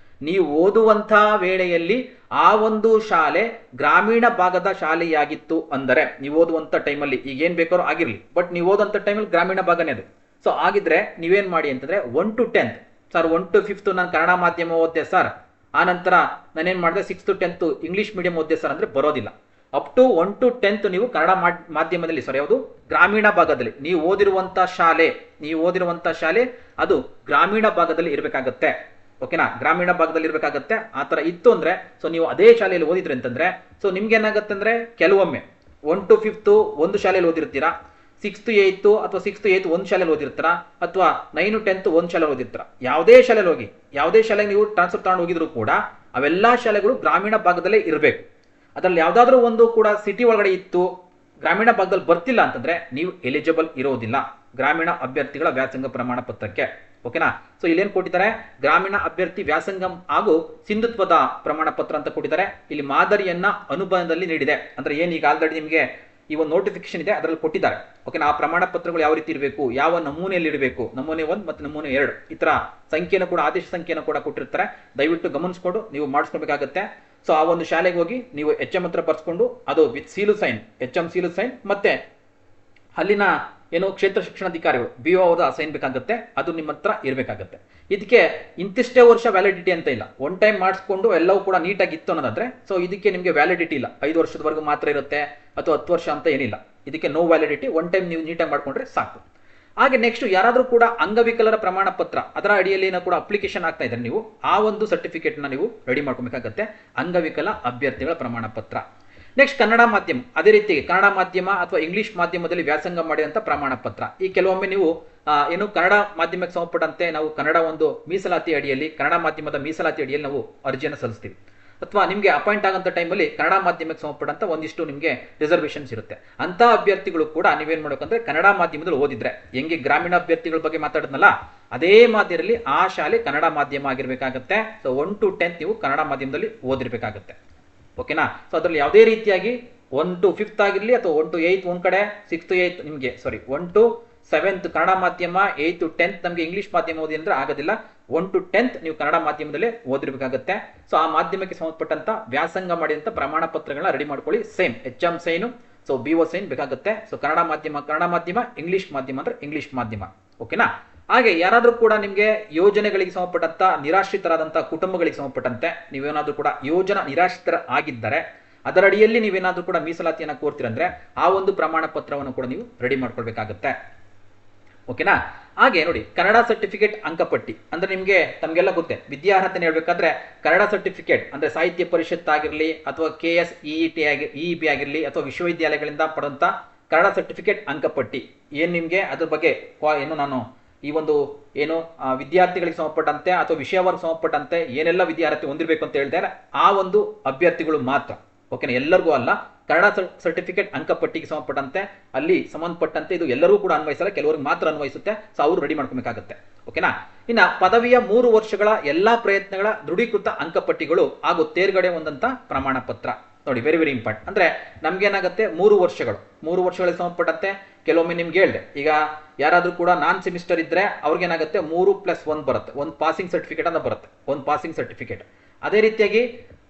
ನೀವು ಓದುವಂತ ವೇಳೆಯಲ್ಲಿ ಆ ಒಂದು ಶಾಲೆ ಗ್ರಾಮೀಣ ಭಾಗದ ಶಾಲೆಯಾಗಿತ್ತು ಅಂದರೆ ನೀವು ಓದುವಂತ ಟೈಮಲ್ಲಿ ಈಗ ಏನ್ ಬೇಕಾದ್ರೂ ಆಗಿರ್ಲಿ, ಬಟ್ ನೀವು ಓದುವಂತ ಟೈಮಲ್ಲಿ ಗ್ರಾಮೀಣ ಭಾಗನೇ ಅದು. ಸೊ ಆಗಿದ್ರೆ ನೀವೇನ್ ಮಾಡಿ ಅಂತಂದ್ರೆ 1 to 10th sir 1 to 5th ನಾನು ಕನ್ನಡ ಮಾಧ್ಯಮ ಓದ್ದೆ ಸರ್, ಆ ನಂತರ ನಾನೇನ್ ಮಾಡಿದೆ 6th to 10th English medium ಓದ್ದೆ ಸರ್ ಅಂದ್ರೆ ಬರೋದಿಲ್ಲ. ಅಪ್ ಟು 1 to 10th ನೀವು ಕನ್ನಡ ಮಾಧ್ಯಮದಲ್ಲಿ ಯಾವುದು ಗ್ರಾಮೀಣ ಭಾಗದಲ್ಲಿ ನೀವು ಓದಿರುವಂತ ಶಾಲೆ ಅದು ಗ್ರಾಮೀಣ ಭಾಗದಲ್ಲಿ ಇರಬೇಕಾಗತ್ತೆ. ಓಕೆನಾ, ಗ್ರಾಮೀಣ ಭಾಗದಲ್ಲಿ ಇರಬೇಕಾಗತ್ತೆ. ಆ ತರ ಇತ್ತು ಅಂದ್ರೆ ಸೊ ನೀವು ಅದೇ ಶಾಲೆಯಲ್ಲಿ ಓದಿದ್ರಿ ಅಂತಂದ್ರೆ ಸೊ ನಿಮ್ಗೆ ಏನಾಗುತ್ತೆ ಅಂದ್ರೆ ಕೆಲವೊಮ್ಮೆ 1 to 5th ಒಂದು ಶಾಲೆಯಲ್ಲಿ ಓದಿರ್ತೀರಾ, 6th to 8th ಅಥವಾ 6th to 8th ಒಂದು ಶಾಲೆಯಲ್ಲಿ ಓದಿರ್ತೀರಾ, ಅಥವಾ 9 to 10th ಒಂದು ಶಾಲೆಯಲ್ಲಿ ಓದಿರ್ತೀರಾ. ಯಾವುದೇ ಶಾಲೆಗೆ ನೀವು ಟ್ರಾನ್ಸ್ಫರ್ ತಗೊಂಡು ಹೋಗಿದ್ರು ಕೂಡ ಅವೆಲ್ಲಾ ಶಾಲೆಗಳು ಗ್ರಾಮೀಣ ಭಾಗದಲ್ಲೇ ಇರಬೇಕು. ಅದರಲ್ಲಿ ಯಾವ್ದಾದ್ರು ಒಂದು ಕೂಡ ಸಿಟಿ ಒಳಗಡೆ ಇತ್ತು, ಗ್ರಾಮೀಣ ಭಾಗದಲ್ಲಿ ಬರ್ತಿಲ್ಲ ಅಂತಂದ್ರೆ ನೀವು ಎಲಿಜಿಬಲ್ ಇರೋದಿಲ್ಲ ಗ್ರಾಮೀಣ ಅಭ್ಯರ್ಥಿಗಳ ವ್ಯಾಸಂಗ ಪ್ರಮಾಣ ಪತ್ರಕ್ಕೆ. ಓಕೆನಾ. ಸೊ ಇಲ್ಲೇನ್ ಕೊಟ್ಟಿದ್ದಾರೆ, ಗ್ರಾಮೀಣ ಅಭ್ಯರ್ಥಿ ವ್ಯಾಸಂಗಂ ಹಾಗೂ ಸಿಂಧುತ್ವದ ಪ್ರಮಾಣ ಪತ್ರ ಅಂತ ಕೊಟ್ಟಿದ್ದಾರೆ. ಇಲ್ಲಿ ಮಾದರಿಯನ್ನ ಅನುಬಂಧದಲ್ಲಿ ನೀಡಿದೆ ಅಂದ್ರೆ ಏನೀಗ ಆಲ್ರೆಡಿ ನಿಮಗೆ ಈ ಒಂದು ನೋಟಿಫಿಕೇಶನ್ ಇದೆ ಅದರಲ್ಲಿ ಕೊಟ್ಟಿದ್ದಾರೆ. ಓಕೆನಾ. ಆ ಪ್ರಮಾಣ ಪತ್ರಗಳು ಯಾವ ರೀತಿ ಇರಬೇಕು, ಯಾವ ನಮೂನೆಯಲ್ಲಿ ಇಡಬೇಕು, ನಮೂನೆ 1 ಮತ್ತು ನಮೂನೆ 2 ಈ ತರ ಸಂಖ್ಯೆಯನ್ನು ಕೂಡ ಆದೇಶ ಸಂಖ್ಯೆಯನ್ನು ಕೂಡ ಕೊಟ್ಟಿರ್ತಾರೆ. ದಯವಿಟ್ಟು ಗಮನಿಸ್ಕೊಂಡು ನೀವು ಮಾಡಿಸ್ಕೊಳ್ಬೇಕಾಗತ್ತೆ. ಸೊ ಆ ಒಂದು ಶಾಲೆಗೆ ಹೋಗಿ ನೀವು HM ಹತ್ರ ಬರ್ಸ್ಕೊಂಡು ಅದು with seal sign, HM seal sign ಮತ್ತೆ ಅಲ್ಲಿನ ಏನು ಕ್ಷೇತ್ರ ಶಿಕ್ಷಣಾಧಿಕಾರಿಗಳು BO ಅವರ ಸೈನ್ ಬೇಕಾಗುತ್ತೆ, ಅದು ನಿಮ್ಮ ಹತ್ರ ಇರಬೇಕಾಗುತ್ತೆ. ಇದಕ್ಕೆ ಇಂತಿಷ್ಟೇ ವರ್ಷ ವ್ಯಾಲಿಡಿಟಿ ಅಂತ ಇಲ್ಲ, ಒನ್ ಟೈಮ್ ಮಾಡಿಸ್ಕೊಂಡು ಎಲ್ಲವೂ ಕೂಡ ನೀಟಾಗಿ ಇತ್ತು ಅನ್ನೋದಾದ್ರೆ ಸೊ ಇದಕ್ಕೆ ನಿಮಗೆ ವ್ಯಾಲಿಡಿಟಿ ಇಲ್ಲ, 5 ವರ್ಷದವರೆಗೂ ಮಾತ್ರ ಇರುತ್ತೆ ಅಥವಾ 10 ವರ್ಷ ಅಂತ ಏನಿಲ್ಲ. ಇದಕ್ಕೆ ನೋ ವ್ಯಾಲಿಡಿಟಿ, ಒನ್ ಟೈಮ್ ನೀವು ನೀಟಾಗಿ ಮಾಡ್ಕೊಂಡ್ರೆ ಸಾಕು. ಹಾಗೆ ನೆಕ್ಸ್ಟ್ ಯಾರಾದ್ರೂ ಕೂಡ ಅಂಗವಿಕಲರ ಪ್ರಮಾಣ ಪತ್ರ ಅದರ ಅಡಿಯಲ್ಲಿ ಕೂಡ ಅಪ್ಲಿಕೇಶನ್ ಆಗ್ತಾ ಇದ್ರೆ ನೀವು ಆ ಒಂದು ಸರ್ಟಿಫಿಕೇಟ್ ನ ನೀವು ರೆಡಿ ಮಾಡ್ಕೊಬೇಕಾಗತ್ತೆ, ಅಂಗವಿಕಲ ಅಭ್ಯರ್ಥಿಗಳ ಪ್ರಮಾಣ ಪತ್ರ. ನೆಕ್ಸ್ಟ್ ಕನ್ನಡ ಮಾಧ್ಯಮ, ಅದೇ ರೀತಿ ಕನ್ನಡ ಮಾಧ್ಯಮ ಅಥವಾ ಇಂಗ್ಲಿಷ್ ಮಾಧ್ಯಮದಲ್ಲಿ ವ್ಯಾಸಂಗ ಮಾಡಿದಂತ ಪ್ರಮಾಣ ಪತ್ರ. ಈ ಕೆಲವೊಮ್ಮೆ ನೀವು ಏನು ಕನ್ನಡ ಮಾಧ್ಯಮಕ್ಕೆ ಸಂಬಂಧಪಟ್ಟಂತೆ ನಾವು ಕನ್ನಡ ಒಂದು ಮೀಸಲಾತಿ ಅಡಿಯಲ್ಲಿ ಕನ್ನಡ ಮಾಧ್ಯಮದ ಮೀಸಲಾತಿ ಅಡಿಯಲ್ಲಿ ನಾವು ಅರ್ಜಿಯನ್ನು ಸಲ್ಲಿಸ್ತೀವಿ, ಅಥವಾ ನಿಮಗೆ ಅಪಾಯಿಂಟ್ ಆಗಂತ ಟೈಮಲ್ಲಿ ಕನ್ನಡ ಮಾಧ್ಯಮಕ್ಕೆ ಸಂಬಂಧಪಟ್ಟಂತ ಒಂದಿಷ್ಟು ನಿಮಗೆ ರಿಸರ್ವೇಷನ್ಸ್ ಇರುತ್ತೆ. ಅಂತ ಅಭ್ಯರ್ಥಿಗಳು ಕೂಡ ನೀವೇನ್ ಮಾಡ್ಬೇಕಂದ್ರೆ ಕನ್ನಡ ಮಾಧ್ಯಮದಲ್ಲಿ ಓದಿದ್ರೆ, ಹೆಂಗೆ ಗ್ರಾಮೀಣ ಅಭ್ಯರ್ಥಿಗಳ ಬಗ್ಗೆ ಮಾತಾಡಿದ್ನಲ್ಲ ಅದೇ ಮಾದರಿಯಲ್ಲಿ ಆ ಶಾಲೆ ಕನ್ನಡ ಮಾಧ್ಯಮ ಆಗಿರ್ಬೇಕಾಗತ್ತೆ. ಸೊ 1 to 10th ನೀವು ಕನ್ನಡ ಮಾಧ್ಯಮದಲ್ಲಿ ಓದಿರ್ಬೇಕಾಗತ್ತೆ. ಓಕೆನಾ. ಸೊ ಅದರಲ್ಲಿ ಯಾವುದೇ ರೀತಿಯಾಗಿ 1 to 5th ಆಗಿರ್ಲಿ ಅಥವಾ 1 to 8th ಒಂದ್ ಕಡೆ 6th to 8th ನಿಮಗೆ 1 to 7th ಕನ್ನಡ ಮಾಧ್ಯಮ, 8th to 10th ನಮಗೆ ಇಂಗ್ಲಿಷ್ ಮಾಧ್ಯಮ ಓದಿ ಅಂದ್ರೆ ಆಗೋದಿಲ್ಲ. 1 to 10th ನೀವು ಕನ್ನಡ ಮಾಧ್ಯಮದಲ್ಲೇ ಓದಿರ್ಬೇಕಾಗುತ್ತೆ. ಸೊ ಆ ಮಾಧ್ಯಮಕ್ಕೆ ಸಂಬಂಧಪಟ್ಟಂತ ವ್ಯಾಸಂಗ ಮಾಡಿದಂತ ಪ್ರಮಾಣ ಪತ್ರಗಳನ್ನ ರೆಡಿ ಮಾಡ್ಕೊಳ್ಳಿ. Same HM sign, so BO sign ಬೇಕಾಗುತ್ತೆ. ಸೊ ಕನ್ನಡ ಮಾಧ್ಯಮ, ಇಂಗ್ಲಿಷ್ ಮಾಧ್ಯಮ ಅಂದ್ರೆ ಇಂಗ್ಲಿಷ್ ಮಾಧ್ಯಮ. ಓಕೆನಾ? ಹಾಗೆ ಯಾರಾದ್ರೂ ಕೂಡ ನಿಮಗೆ ಯೋಜನೆಗಳಿಗೆ ಸಂಬಂಧಪಟ್ಟಂತ ನಿರಾಶ್ರಿತರಾದಂತಹ ಕುಟುಂಬಗಳಿಗೆ ಸಂಬಂಧಪಟ್ಟಂತೆ ನೀವೇನಾದ್ರೂ ಕೂಡ ಯೋಜನಾ ನಿರಾಶ್ರಿತರ ಆಗಿದ್ದರೆ ಅದರ ಅಡಿಯಲ್ಲಿ ನೀವೇನಾದ್ರೂ ಕೂಡ ಮೀಸಲಾತಿಯನ್ನ ಕೋರ್ತೀರಂದ್ರೆ ಆ ಒಂದು ಪ್ರಮಾಣ ಪತ್ರವನ್ನು ಕೂಡ ನೀವು ರೆಡಿ ಮಾಡ್ಕೊಳ್ಬೇಕಾಗತ್ತೆ. ಓಕೆನಾ? ಹಾಗೆ ನೋಡಿ, ಕನ್ನಡ ಸರ್ಟಿಫಿಕೇಟ್ ಅಂಕಪಟ್ಟಿ ಅಂದ್ರೆ ತಮಗೆಲ್ಲ ಗೊತ್ತೇ, ವಿದ್ಯಾರ್ಹತೆ ಹೇಳ್ಬೇಕಾದ್ರೆ ಕನ್ನಡ ಸರ್ಟಿಫಿಕೇಟ್ ಅಂದ್ರೆ ಸಾಹಿತ್ಯ ಪರಿಷತ್ ಆಗಿರಲಿ ಅಥವಾ KS EEB ಆಗಿರಲಿ ಅಥವಾ ವಿಶ್ವವಿದ್ಯಾಲಯಗಳಿಂದ ಪಡೆದಂತ ಕನ್ನಡ ಸರ್ಟಿಫಿಕೇಟ್ ಅಂಕಪಟ್ಟಿ ನಿಮ್ಗೆ ಅದ್ರ ಬಗ್ಗೆ ನಾನು ಈ ಒಂದು ವಿದ್ಯಾರ್ಥಿಗಳಿಗೆ ಸಂಬಂಧಪಟ್ಟಂತೆ ಅಥವಾ ವಿಷಯವರಿಗೆ ಸಂಬಂಧಪಟ್ಟಂತೆ ಏನೆಲ್ಲ ವಿದ್ಯಾರ್ಥಿ ಹೊಂದಿರಬೇಕು ಅಂತ ಹೇಳ್ತಾರೆ ಆ ಒಂದು ಅಭ್ಯರ್ಥಿಗಳು ಮಾತ್ರ. ಓಕೆನಾ? ಎಲ್ಲರಿಗೂ ಅಲ್ಲ. ಕನ್ನಡ ಸರ್ಟಿಫಿಕೇಟ್ ಅಂಕಪಟ್ಟಿಗೆ ಸಂಬಂಧಪಟ್ಟಂತೆ ಅಲ್ಲಿ ಸಂಬಂಧಪಟ್ಟಂತೆ ಇದು ಎಲ್ಲರೂ ಕೂಡ ಅನ್ವಯಿಸಲ್ಲ, ಕೆಲವರಿಗೆ ಮಾತ್ರ ಅನ್ವಯಿಸುತ್ತೆ. ಸೊ ಅವರು ರೆಡಿ ಮಾಡ್ಕೊಬೇಕಾಗುತ್ತೆ. ಓಕೆನಾ? ಇನ್ನ ಪದವಿಯ 3 ವರ್ಷಗಳ ಎಲ್ಲಾ ಪ್ರಯತ್ನಗಳ ದೃಢೀಕೃತ ಅಂಕಪಟ್ಟಿಗಳು ಹಾಗೂ ತೇರ್ಗಡೆ ಹೊಂದಂತ ಪ್ರಮಾಣ ಪತ್ರ. ನೋಡಿ, ವೆರಿ ವೆರಿ ಇಂಪಾರ್ಟೆಂಟ್. ಅಂದ್ರೆ ನಮ್ಗೇನಾಗುತ್ತೆ, 3 ವರ್ಷಗಳಿಗೆ ಸಂಬಂಧಪಟ್ಟಂತೆ ಕೆಲವೊಮ್ಮೆ ನಿಮ್ಗೆ ಹೇಳಿದೆ, ಈಗ ಯಾರಾದ್ರೂ ಕೂಡ ನಾನ್ ಸೆಮಿಸ್ಟರ್ ಇದ್ರೆ ಅವ್ರಿಗೇನಾಗುತ್ತೆ 3+1 ಬರುತ್ತೆ, ಒಂದು ಪಾಸಿಂಗ್ ಸರ್ಟಿಫಿಕೇಟ್ ಅಂತ ಬರುತ್ತೆ, ಒಂದು ಪಾಸಿಂಗ್ ಸರ್ಟಿಫಿಕೇಟ್. ಅದೇ ರೀತಿಯಾಗಿ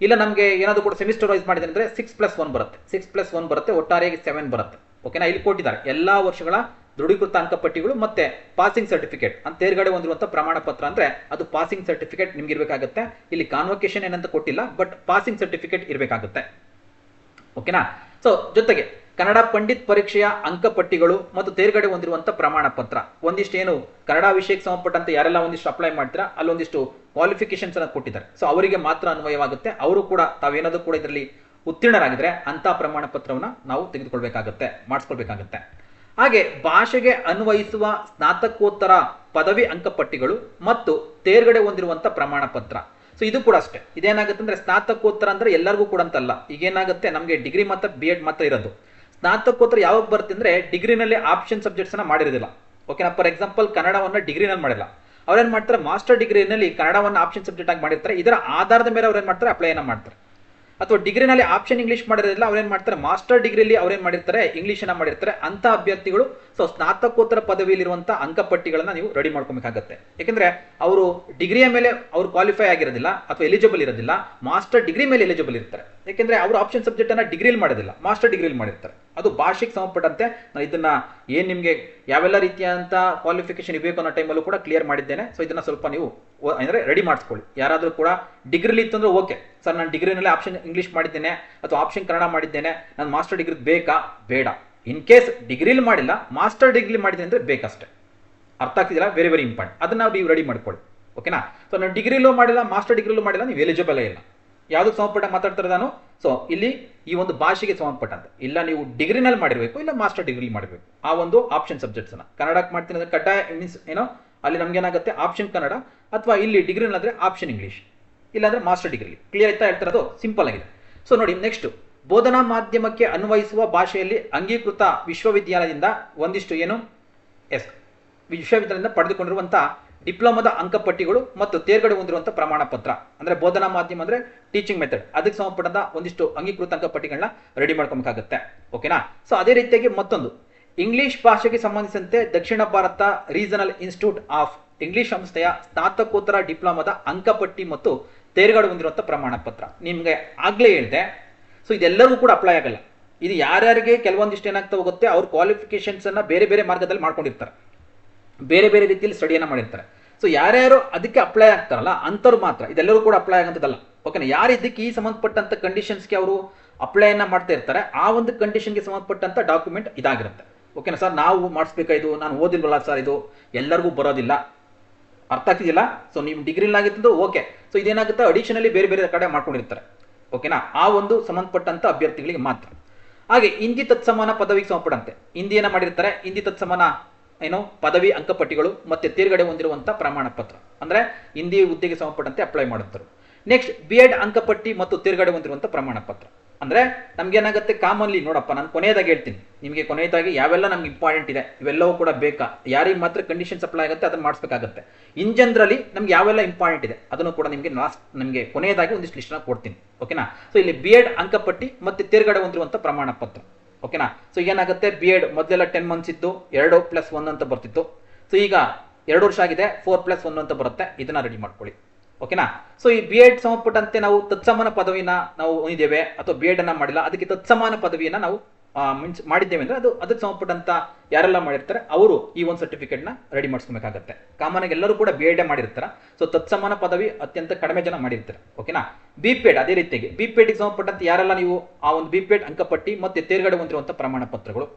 ಇಲ್ಲ ನಮ್ಗೆ ಏನಾದ್ರು ಕೂಡ ಸೆಮಿಸ್ಟರ್ ವೈಸ್ ಮಾಡಿದ್ರೆ ಅಂದ್ರೆ 6+1 ಬರುತ್ತೆ, ಒಟ್ಟಾರೆಯಾಗಿ 7 ಬರುತ್ತೆ. ಓಕೆನಾ? ಇಲ್ಲಿ ಕೊಟ್ಟಿದ್ದಾರೆ ಎಲ್ಲಾ ವರ್ಷಗಳ ದೃಢೀಕೃತ ಅಂಕಪಟ್ಟಿಗಳು ಮತ್ತೆ ಪಾಸಿಂಗ್ ಸರ್ಟಿಫಿಕೇಟ್ ಅಂತ ತೇರ್ಗಡೆ ಹೊಂದಿರುವಂತ ಪ್ರಮಾಣ ಪತ್ರ ಅಂದ್ರೆ ಅದು ಪಾಸಿಂಗ್ ಸರ್ಟಿಫಿಕೇಟ್ ನಿಮ್ಗೆ ಇರಬೇಕಾಗುತ್ತೆ. ಇಲ್ಲಿ ಕಾನ್ವೊಕೇಶನ್ ಏನಂತ ಕೊಟ್ಟಿಲ್ಲ, ಬಟ್ ಪಾಸಿಂಗ್ ಸರ್ಟಿಫಿಕೇಟ್ ಇರಬೇಕಾಗುತ್ತೆ. ಓಕೆನಾ? ಸೊ ಜೊತೆಗೆ ಕನ್ನಡ ಪಂಡಿತ್ ಪರೀಕ್ಷೆಯ ಅಂಕಪಟ್ಟಿಗಳು ಮತ್ತು ತೇರ್ಗಡೆ ಹೊಂದಿರುವಂತ ಪ್ರಮಾಣ ಪತ್ರ. ಒಂದಿಷ್ಟು ಕನ್ನಡ ವಿಷಯಕ್ಕೆ ಸಂಬಂಧಪಟ್ಟಂತೆ ಯಾರೆಲ್ಲ ಒಂದಿಷ್ಟು ಅಪ್ಲೈ ಮಾಡ್ತೀರಾ ಅಲ್ಲೊಂದಿಷ್ಟು ಕ್ವಾಲಿಫಿಕೇಶನ್ಸ್ ಅನ್ನು ಕೊಟ್ಟಿದ್ದಾರೆ. ಸೊ ಅವರಿಗೆ ಮಾತ್ರ ಅನ್ವಯವಾಗುತ್ತೆ. ಅವರು ಕೂಡ ತಾವೇನಾದ್ರೂ ಕೂಡ ಇದರಲ್ಲಿ ಉತ್ತೀರ್ಣರಾಗಿದ್ರೆ ಅಂತ ಪ್ರಮಾಣ ಪತ್ರವನ್ನ ನಾವು ತೆಗೆದುಕೊಳ್ಬೇಕಾಗತ್ತೆ, ಮಾಡಿಸ್ಕೊಳ್ಬೇಕಾಗತ್ತೆ. ಹಾಗೆ ಭಾಷೆಗೆ ಅನ್ವಯಿಸುವ ಸ್ನಾತಕೋತ್ತರ ಪದವಿ ಅಂಕಪಟ್ಟಿಗಳು ಮತ್ತು ತೇರ್ಗಡೆ ಹೊಂದಿರುವಂತ ಪ್ರಮಾಣ ಪತ್ರ. ಸೊ ಇದು ಕೂಡ ಅಷ್ಟೇ. ಇದೇನಾಗುತ್ತೆ ಅಂದ್ರೆ ಸ್ನಾತಕೋತ್ತರ ಅಂದ್ರೆ ಎಲ್ಲರಿಗೂ ಕೂಡ ಅಂತಲ್ಲ. ಈಗೇನಾಗುತ್ತೆ, ನಮಗೆ ಡಿಗ್ರಿ ಮತ್ತು BEd ಮಾತ್ರ ಇರೋದು. ಸ್ನಾತಕೋತ್ತರ ಯಾವಾಗ ಬರುತ್ತೆ ಅಂದ್ರೆ ಡಿಗ್ರಿನಲ್ಲಿ ಆಪ್ಷನ್ ಸಬ್ಜೆಕ್ಟ್ಸ್ ಅನ್ನ ಮಾಡಿರೋದಿಲ್ಲ. ಓಕೆನಾ? ಫಾರ್ ಎಕ್ಸಾಂಪಲ್ ಕನ್ನಡವನ್ನ ಡಿಗ್ರಿನಲ್ಲಿ ಮಾಡಿಲ್ಲ, ಅವ್ರೇನ್ ಮಾಡ್ತಾರೆ, ಮಾಸ್ಟರ್ ಡಿಗ್ರಿನಲ್ಲಿ ಕನ್ನಡವನ್ನ ಆಪ್ಷನ್ ಸಬ್ಜೆಕ್ಟ್ ಆಗಿ ಮಾಡಿರ್ತಾರೆ. ಇದರ ಆಧಾರದ ಮೇಲೆ ಅವ್ರೇನ್ ಮಾಡ್ತಾರೆ, ಅಪ್ಲೈನ ಮಾಡ್ತಾರೆ. ಅಥವಾ ಡಿಗ್ರಿನಲ್ಲಿ ಆಪ್ಷನ್ ಇಂಗ್ಲಿಷ್ ಮಾಡಿರೋದಿಲ್ಲ, ಅವ್ರೇನ್ ಮಾಡ್ತಾರೆ, ಮಾಸ್ಟರ್ ಡಿಗ್ರಿಲಿ ಅವ್ರೇನ್ ಮಾಡಿರ್ತಾರೆ, ಇಂಗ್ಲಿಷ್ ಅನ್ನ ಮಾಡಿರ್ತಾರೆ. ಅಂತ ಅಭ್ಯರ್ಥಿಗಳು ಸೊ ಸ್ನಾತಕೋತ್ತರ ಪದವಿಯಲ್ಲಿರುವಂತಹ ಅಂಕಪಟ್ಟಿಗಳನ್ನ ನೀವು ರೆಡಿ ಮಾಡ್ಕೊಬೇಕಾಗತ್ತೆ. ಯಾಕಂದ್ರೆ ಅವರು ಡಿಗ್ರಿಯ ಮೇಲೆ ಅವ್ರು ಕ್ವಾಲಿಫೈ ಆಗಿರೋದಿಲ್ಲ ಅಥವಾ ಎಲಿಜಿಬಲ್ ಇರೋದಿಲ್ಲ, ಮಾಸ್ಟರ್ ಡಿಗ್ರಿ ಮೇಲೆ ಎಲಿಜಿಬಲ್ ಇರ್ತಾರೆ. ಯಾಕಂದ್ರೆ ಅವರು ಆಪ್ಷನ್ ಸಬ್ಜೆಕ್ಟ್ ಅನ್ನ ಡಿಗ್ರಿಲಿ ಮಾಡೋದಿಲ್ಲ, ಮಾಸ್ಟರ್ ಡಿಗ್ರಿಲಿ ಮಾಡಿರ್ತಾರೆ. ಅದು ಭಾಷೆಗೆ ಸಂಬಂಧಪಟ್ಟಂತೆ ನಾನು ಇದನ್ನ ನಿಮ್ಗೆ ಯಾವೆಲ್ಲ ರೀತಿಯಾದಂತ ಕ್ವಾಲಿಫಿಕೇಶನ್ ಇರಬೇಕು ಅನ್ನೋ ಟೈಮಲ್ಲೂ ಕೂಡ ಕ್ಲಿಯರ್ ಮಾಡಿದ್ದೇನೆ. ಸೊ ಇದನ್ನ ಸ್ವಲ್ಪ ನೀವು ಅಂದ್ರೆ ರೆಡಿ ಮಾಡಿಸ್ಕೊಳ್ಳಿ. ಯಾರಾದ್ರೂ ಕೂಡ ಡಿಗ್ರಿಲಿ ಇತ್ತಂದ್ರೆ ಓಕೆ ಸರ್, ನಾನು ಡಿಗ್ರಿನಲ್ಲಿ ಆಪ್ಷನ್ ಇಂಗ್ಲಿಷ್ ಮಾಡಿದ್ದೇನೆ ಅಥವಾ ಆಪ್ಷನ್ ಕನ್ನಡ ಮಾಡಿದ್ದೇನೆ, ನಾನು ಮಾಸ್ಟರ್ ಡಿಗ್ರಿ ಬೇಕಾ? ಬೇಡ. ಇನ್ ಕೇಸ್ ಡಿಗ್ರಿಲಿ ಮಾಡಿಲ್ಲ, ಮಾಸ್ಟರ್ ಡಿಗ್ರಿ ಮಾಡಿದೆ ಅಂದ್ರೆ ಬೇಕಷ್ಟೇ. ಅರ್ಥ ಆಗ್ತಿದಿಲ್ಲ? Very very important. ಅದನ್ನ ನೀವು ರೆಡಿ ಮಾಡ್ಕೊಳ್ಳಿ. ಓಕೆನಾ? ಸೊ ನಾನು ಡಿಗ್ರಿಲೂ ಮಾಡಿಲ್ಲ, ಮಾಸ್ಟರ್ ಡಿಗ್ರಿಲೂ ಮಾಡಿಲ್ಲ, ನೀವು ಎಲಿಜಿಬಲ್ ಇಲ್ಲ. ಯಾವ್ದಕ್ಕೆ ಸಂಬಂಧಪಟ್ಟ ಮಾತಾಡ್ತಾರೆ ನಾನು? ಸೊ ಇಲ್ಲಿ ಈ ಒಂದು ಭಾಷೆಗೆ ಸಂಬಂಧಪಟ್ಟಂತೆ ಇಲ್ಲ ನೀವು ಡಿಗ್ರಿನಲ್ಲಿ ಮಾಡಿರ್ಬೇಕು, ಇಲ್ಲ ಮಾಸ್ಟರ್ ಡಿಗ್ರಿ ಮಾಡಿರ್ಬೇಕು. ಆ ಒಂದು ಆಪ್ಷನ್ ಸಬ್ಜೆಕ್ಟ್ಸ್ ಅನ್ನ ಕನ್ನಡಕ್ಕೆ ಮಾಡ್ತೀನಿ ಅಂದ್ರೆ ಕಡ್ಡಾಯ ಮೀನ್ಸ್ ಅಲ್ಲಿ ನಮ್ಗೆ ಏನಾಗುತ್ತೆ, ಆಪ್ಷನ್ ಕನ್ನಡ ಅಥವಾ ಇಲ್ಲಿ ಡಿಗ್ರಿನಲ್ಲಿ ಅಂದ್ರೆ ಆಪ್ಷನ್ ಇಂಗ್ಲಿಷ್, ಇಲ್ಲಾಂದ್ರೆ ಮಾಸ್ಟರ್ ಡಿಗ್ರಿ. ಕ್ಲಿಯರ್ ಆಯ್ತಾ? ಹೇಳ್ತಿರೋದು ಸಿಂಪಲ್ ಆಗಿದೆ. ಸೊ ನೋಡಿ, ನೆಕ್ಸ್ಟ್ ಬೋಧನಾ ಮಾಧ್ಯಮಕ್ಕೆ ಅನ್ವಯಿಸುವ ಭಾಷೆಯಲ್ಲಿ ಅಂಗೀಕೃತ ವಿಶ್ವವಿದ್ಯಾಲಯದಿಂದ ಒಂದಿಷ್ಟು ವಿಶ್ವವಿದ್ಯಾಲಯದಿಂದ ಪಡೆದುಕೊಂಡಿರುವಂತಹ ಡಿಪ್ಲೊಮಾದ ಅಂಕಪಟ್ಟಿಗಳು ಮತ್ತು ತೇರ್ಗಡೆ ಹೊಂದಿರುವಂತಹ ಪ್ರಮಾಣ ಪತ್ರ. ಅಂದ್ರೆ ಬೋಧನಾ ಮಾಧ್ಯಮ ಅಂದ್ರೆ ಟೀಚಿಂಗ್ ಮೆಥಡ್, ಅದಕ್ಕೆ ಸಂಬಂಧಪಟ್ಟಂತ ಒಂದಿಷ್ಟು ಅಂಗೀಕೃತ ಅಂಕಪಟ್ಟಿಗಳನ್ನ ರೆಡಿ ಮಾಡ್ಕೊಬೇಕಾಗುತ್ತೆ. ಓಕೆನಾ? ಸೊ ಅದೇ ರೀತಿಯಾಗಿ ಮತ್ತೊಂದು ಇಂಗ್ಲಿಷ್ ಭಾಷೆಗೆ ಸಂಬಂಧಿಸಿದಂತೆ ದಕ್ಷಿಣ Bharat regional institute of English ಸಂಸ್ಥೆಯ ಸ್ನಾತಕೋತ್ತರ ಡಿಪ್ಲೊಮಾದ ಅಂಕಪಟ್ಟಿ ಮತ್ತು ತೇರ್ಗಡೆ ಹೊಂದಿರುವಂತಹ ಪ್ರಮಾಣ ಪತ್ರ. ನಿಮ್ಗೆ ಆಗ್ಲೇ ಹೇಳಿದೆ, ಸೊ ಇದೆಲ್ಲರಿಗೂ ಕೂಡ ಅಪ್ಲೈ ಆಗಲ್ಲ. ಇದು ಯಾರ್ಯಾರಿಗೆ ಕೆಲವೊಂದಿಷ್ಟು ಏನಾಗ್ತಾ ಹೋಗುತ್ತೆ, ಅವ್ರ ಕ್ವಾಲಿಫಿಕೇಶನ್ಸ್ ಅನ್ನ ಬೇರೆ ಬೇರೆ ಮಾರ್ಗದಲ್ಲಿ ಮಾಡ್ಕೊಂಡಿರ್ತಾರೆ, ಬೇರೆ ಬೇರೆ ರೀತಿಯಲ್ಲಿ ಸ್ಟಡಿಯನ್ನ ಮಾಡಿರ್ತಾರೆ. ಸೊ ಯಾರ್ಯಾರು ಅದಕ್ಕೆ ಅಪ್ಲೈ ಆಗ್ತಾರಲ್ಲ ಅಂತವ್ರು ಮಾತ್ರ, ಇದೆಲ್ಲರೂ ಕೂಡ ಅಪ್ಲೈ ಆಗಂತದಲ್ಲ. ಓಕೆನಾ? ಯಾರು ಇದಕ್ಕೆ ಈ ಸಂಬಂಧಪಟ್ಟಂತ ಕಂಡೀಷನ್ಸ್ಗೆ ಅವರು ಅಪ್ಲೈನ ಮಾಡ್ತಾ ಇರ್ತಾರೆ, ಆ ಒಂದು ಕಂಡೀಷನ್ಗೆ ಸಂಬಂಧಪಟ್ಟಂತ ಡಾಕ್ಯುಮೆಂಟ್ ಇದಾಗಿರುತ್ತೆ. ಓಕೆನಾ ಸರ್, ನಾವು ಮಾಡಿಸ್ಬೇಕಾ ಇದು, ನಾನು ಓದಿಲ್ವಲ್ಲ ಸರ್, ಇದು ಎಲ್ಲರಿಗೂ ಬರೋದಿಲ್ಲ. ಅರ್ಥ ಆಗ್ತಿದಿಲ್ಲ? ಸೊ ನೀವು ಡಿಗ್ರಿಲಾಗಿದ್ದು ಓಕೆ. ಸೊ ಇದೇನಾಗುತ್ತೆ, ಅಡಿಷನಲಿ ಬೇರೆ ಬೇರೆ ಕಡೆ ಮಾಡ್ಕೊಂಡಿರ್ತಾರೆ. ಓಕೆನಾ? ಆ ಒಂದು ಸಂಬಂಧಪಟ್ಟಂತ ಅಭ್ಯರ್ಥಿಗಳಿಗೆ ಮಾತ್ರ. ಹಾಗೆ ಹಿಂದಿ ತತ್ಸಮಾನ ಪದವಿಗೆ ಸಂಬಂಧಪಟ್ಟಂತೆ ಹಿಂದಿಯನ್ನ ಮಾಡಿರ್ತಾರೆ, ಹಿಂದಿ ತತ್ಸಮಾನ ಪದವಿ ಅಂಕಪಟ್ಟಿಗಳು ಮತ್ತೆ ತೇರ್ಗಡೆ ಹೊಂದಿರುವಂತ ಪ್ರಮಾಣ ಪತ್ರ ಅಂದ್ರೆ ಹಿಂದಿ ಹುದ್ದೆಗೆ ಸಂಬಂಧಪಟ್ಟಂತೆ ಅಪ್ಲೈ ಮಾಡುತ್ತಾರೆ. ನೆಕ್ಸ್ಟ್ BEd ಅಂಕಪಟ್ಟಿ ಮತ್ತು ತೇರ್ಗಡೆ ಹೊಂದಿರುವಂತ ಪ್ರಮಾಣ ಪತ್ರ ಅಂದ್ರೆ ನಮ್ಗೆ ಏನಾಗುತ್ತೆ, ಕಾಮನ್ಲಿ ನೋಡಪ್ಪ, ನಾನು ಕೊನೆಯದಾಗಿ ಹೇಳ್ತೀನಿ ನಿಮಗೆ, ಕೊನೆಯದಾಗಿ ಯಾವೆಲ್ಲ ನಮ್ಗೆ ಇಂಪಾರ್ಟೆಂಟ್ ಇದೆ ಇವೆಲ್ಲವೂ ಕೂಡ ಬೇಕಾ, ಯಾರಿಗೆ ಮಾತ್ರ ಕಂಡೀಷನ್ಸ್ ಅಪ್ಲೈ ಆಗುತ್ತೆ ಅದನ್ನ ಮಾಡಿಸ್ಬೇಕಾಗುತ್ತೆ. ಇನ್ ಜನರಲಿ ನಮ್ಗೆ ಯಾವೆಲ್ಲ ಇಂಪಾರ್ಟೆಂಟ್ ಇದೆ ಅದನ್ನು ಕೂಡ ನಿಮಗೆ ಕೊನೆಯದಾಗಿ ಒಂದಿಷ್ಟು ಲಿಸ್ಟ್ ಕೊಡ್ತೀನಿ. ಓಕೆನಾ? ಸೊ ಇಲ್ಲಿ BEd ಅಂಕಪಟ್ಟಿ ಮತ್ತೆ ತೇರ್ಗಡೆ ಹೊಂದಿರುವಂತ ಪ್ರಮಾಣ ಪತ್ರ. ಓಕೆನಾ. ಸೊ ಏನಾಗುತ್ತೆ, ಬಿ ಎಡ್ ಮೊದಲೆಲ್ಲ 10 ಮಂತ್ಸ್ ಇತ್ತು, 2+1 ಅಂತ ಬರ್ತಿತ್ತು. ಸೊ ಈಗ 2 ವರ್ಷ ಆಗಿದೆ, 4+1 ಅಂತ ಬರುತ್ತೆ. ಇದನ್ನ ರೆಡಿ ಮಾಡ್ಕೊಳ್ಳಿ, ಓಕೆನಾ. ಸೊ ಈ ಬಿ ಎಡ್ ಸಂಬಂಧಪಟ್ಟಂತೆ ನಾವು ತತ್ಸಮಾನ ಪದವಿನ ನಾವು ಹೊಂದಿದ್ದೇವೆ ಅಥವಾ ಬಿ ಎಡ್ ಅನ್ನ ಮಾಡಿಲ್ಲ, ಅದಕ್ಕೆ ತತ್ಸಮಾನ ಪದವಿಯನ್ನ ನಾವು ಮೀನ್ಸ್ ಮಾಡಿದ್ದೇವೆ ಅಂದ್ರೆ ಅದಕ್ಕೆ ಸಂಬಂಧಪಟ್ಟಂತ ಯಾರೆಲ್ಲ ಮಾಡಿರ್ತಾರೆ ಅವರು ಈ ಒಂದು ಸರ್ಟಿಫಿಕೇಟ್ ನ ರೆಡಿ ಮಾಡಿಸ್ಕೊಬೇಕಾಗತ್ತೆ. ಕಾಮನ್ ಆಗಿ ಎಲ್ಲರೂ ಕೂಡ ಬಿ ಎಡ್ ಮಾಡಿರ್ತಾರೆ. ಸೊ ತತ್ಸಮಾನ ಪದವಿ ಅತ್ಯಂತ ಕಡಿಮೆ ಜನ ಮಾಡಿರ್ತಾರೆ, ಓಕೆನಾ. ಬಿಪೆಡ್ ಅದೇ ರೀತಿಯಾಗಿ ಬಿಪೆಡ್ ಸಂಬಂಧಪಟ್ಟಂತೆ ಯಾರೆಲ್ಲ ನೀವು ಆ ಒಂದು ಬಿಪೆಡ್ ಅಂಕಪಟ್ಟಿ ಮತ್ತೆ ತೇರ್ಗಡೆ ಹೊಂದಿರುವಂತಹ ಪ್ರಮಾಣ ಪತ್ರಗಳು,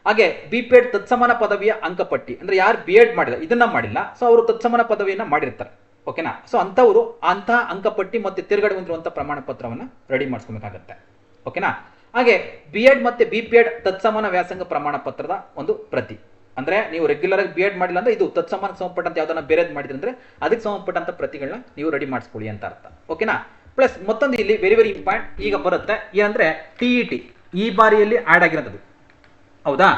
ಹಾಗೆ ಬಿಪೆಡ್ ತತ್ಸಮಾನ ಪದವಿಯ ಅಂಕಪಟ್ಟಿ ಅಂದ್ರೆ ಯಾರು ಬಿ ಎಡ್ ಮಾಡಿಲ್ಲ ಇದನ್ನ ಮಾಡಿಲ್ಲ, ಸೊ ಅವರು ತತ್ಸಮಾನ ಪದವಿಯನ್ನ ಮಾಡಿರ್ತಾರೆ, ಓಕೆನಾ. ಸೊ ಅಂತವರು ಅಂತಹ ಅಂಕಪಟ್ಟಿ ಮತ್ತೆ ತೇರ್ಗಡೆ ಹೊಂದಿರುವಂತಹ ಪ್ರಮಾಣ ಪತ್ರವನ್ನ ರೆಡಿ ಮಾಡಿಸ್ಕೊಬೇಕಾಗತ್ತೆ, ಓಕೆನಾ. ಹಾಗೆ ಬಿ ಎಡ್ ಮತ್ತೆ ಬಿ ಪಿ ಎಡ್ ತತ್ಸಮಾನ ವ್ಯಾಸಂಗ ಪ್ರಮಾಣ ಪತ್ರದ ಒಂದು ಪ್ರತಿ, ಅಂದ್ರೆ ನೀವು ರೆಗ್ಯುಲರ್ ಆಗಿ ಬಿ ಎಡ್ ಮಾಡಿಲ್ಲ ಅಂದ್ರೆ ಇದು ತತ್ಸಮಾನ ಸಂಬಂಧಪಟ್ಟಂತ ಯಾವ್ದನ್ನ ಬೇರೆದ್ ಮಾಡಿದ್ರೆ ಅಂದ್ರೆ ಅದಕ್ಕೆ ಸಂಬಂಧಪಟ್ಟಂತ ಪ್ರತಿಗಳನ್ನ ನೀವು ರೆಡಿ ಮಾಡಿಸ್ಕೊಳ್ಳಿ ಅಂತ ಅರ್ಥ, ಓಕೆನಾ. ಪ್ಲಸ್ ಮತ್ತೊಂದು ಇಲ್ಲಿ ವೆರಿ ವೆರಿ ಇಂಪಾರ್ಟೆಂಟ್ ಈಗ ಬರುತ್ತೆ ಏನಂದ್ರೆ ಟಿಇಟಿ ಈ ಬಾರಿಯಲ್ಲಿ ಆಡ್ ಆಗಿರೋದು, ಹೌದಾ,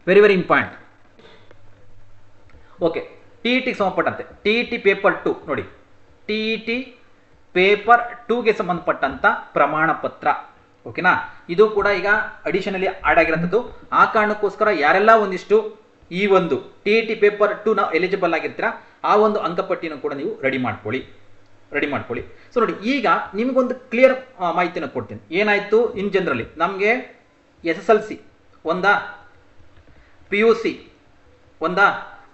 very very important. Okay, TET ಸಂಬಂಧಪಟ್ಟಂತೆ ಟಿಇಟಿ ಪೇಪರ್ 2 ನೋಡಿ, ಟಿಇಟಿ ಪೇಪರ್ 2ಗೆ ಸಂಬಂಧಪಟ್ಟಂತ ಪ್ರಮಾಣ ಪತ್ರ, ಓಕೆನಾ. ಇದು ಕೂಡ ಈಗ ಅಡಿಷನಲಿ ಆಡ್ ಆಗಿರೋಂಥದ್ದು. ಆ ಕಾರಣಕ್ಕೋಸ್ಕರ ಯಾರೆಲ್ಲ ಒಂದಿಷ್ಟು ಈ ಒಂದು ಟಿಇಟಿ ಪೇಪರ್ 2 ನ ಎಲಿಜಿಬಲ್ ಆಗಿರ್ತೀರಾ ಆ ಒಂದು ಅಂಕಪಟ್ಟಿನ ಕೂಡ ನೀವು ರೆಡಿ ಮಾಡ್ಕೊಳ್ಳಿ. ಸೊ ನೋಡಿ, ಈಗ ನಿಮಗೊಂದು ಕ್ಲಿಯರ್ ಮಾಹಿತಿನ ಕೊಡ್ತೀನಿ. ಏನಾಯ್ತು, ಇನ್ ಜನರಲಿ ನಮಗೆ SSLC ಒಂದಾ, PUC ಒಂದಾ,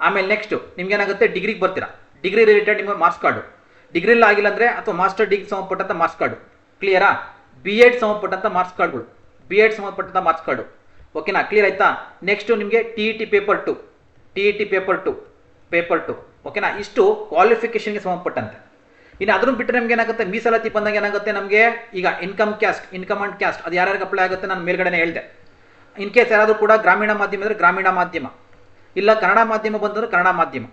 ಆಮೇಲೆ ನೆಕ್ಸ್ಟ್ ನಿಮ್ಗೆ ಏನಾಗುತ್ತೆ ಡಿಗ್ರಿಗೆ ಬರ್ತೀರಾ, ಡಿಗ್ರಿ ರಿಲೇಟೆಡ್ ನಿಮ್ಗೆ ಮಾರ್ಕ್ಸ್ ಕಾರ್ಡು, ಡಿಗ್ರಿಲಿ ಆಗಿಲ್ಲ ಅಂದ್ರೆ ಅಥವಾ ಮಾಸ್ಟರ್ ಡಿಗ್ರಿ ಸಂಬಂಧಪಟ್ಟಂತ ಮಾರ್ಕ್ಸ್ ಕಾರ್ಡು, ಕ್ಲಿಯರಾ. ಬಿ ಎಡ್ ಸಂಬಂಧಪಟ್ಟಂತ ಮಾರ್ಕ್ಸ್ ಕಾರ್ಡ್ಗಳು, ಬಿ ಎಡ್ ಸಂಬಂಧಪಟ್ಟಂತ ಮಾರ್ಕ್ಸ್ ಕಾರ್ಡು, ಓಕೆನಾ, ಕ್ಲಿಯರ್ ಆಯ್ತಾ. ನೆಕ್ಸ್ಟ್ ನಿಮಗೆ ಟಿಇಟಿ ಪೇಪರ್ 2 ಓಕೆನಾ. ಇಷ್ಟು ಕ್ವಾಲಿಫಿಕೇಶನ್ಗೆ ಸಂಬಂಧಪಟ್ಟಂತೆ. ಇನ್ನು ಅದನ್ನು ಬಿಟ್ಟರೆ ನಮ್ಗೆ ಏನಾಗುತ್ತೆ, ಮೀಸಲಾತಿ ಬಂದಾಗ ಏನಾಗುತ್ತೆ ನಮಗೆ ಈಗ ಇನ್ಕಮ್ ಅಂಡ್ ಕ್ಯಾಸ್ಟ್ ಅದು ಯಾರ್ಯಾರಿಗೆ ಅಪ್ಲೈ ಆಗುತ್ತೆ ನಾನು ಮೇಲ್ಗಡೆನೆ ಹೇಳಿದೆ. ಇನ್ ಕೇಸ್ ಯಾರಾದರೂ ಕೂಡ ಗ್ರಾಮೀಣ ಮಾಧ್ಯಮ ಅಂದ್ರೆ ಗ್ರಾಮೀಣ ಮಾಧ್ಯಮ, ಇಲ್ಲ ಕನ್ನಡ ಮಾಧ್ಯಮ ಬಂದ್ರೆ ಕನ್ನಡ ಮಾಧ್ಯಮ,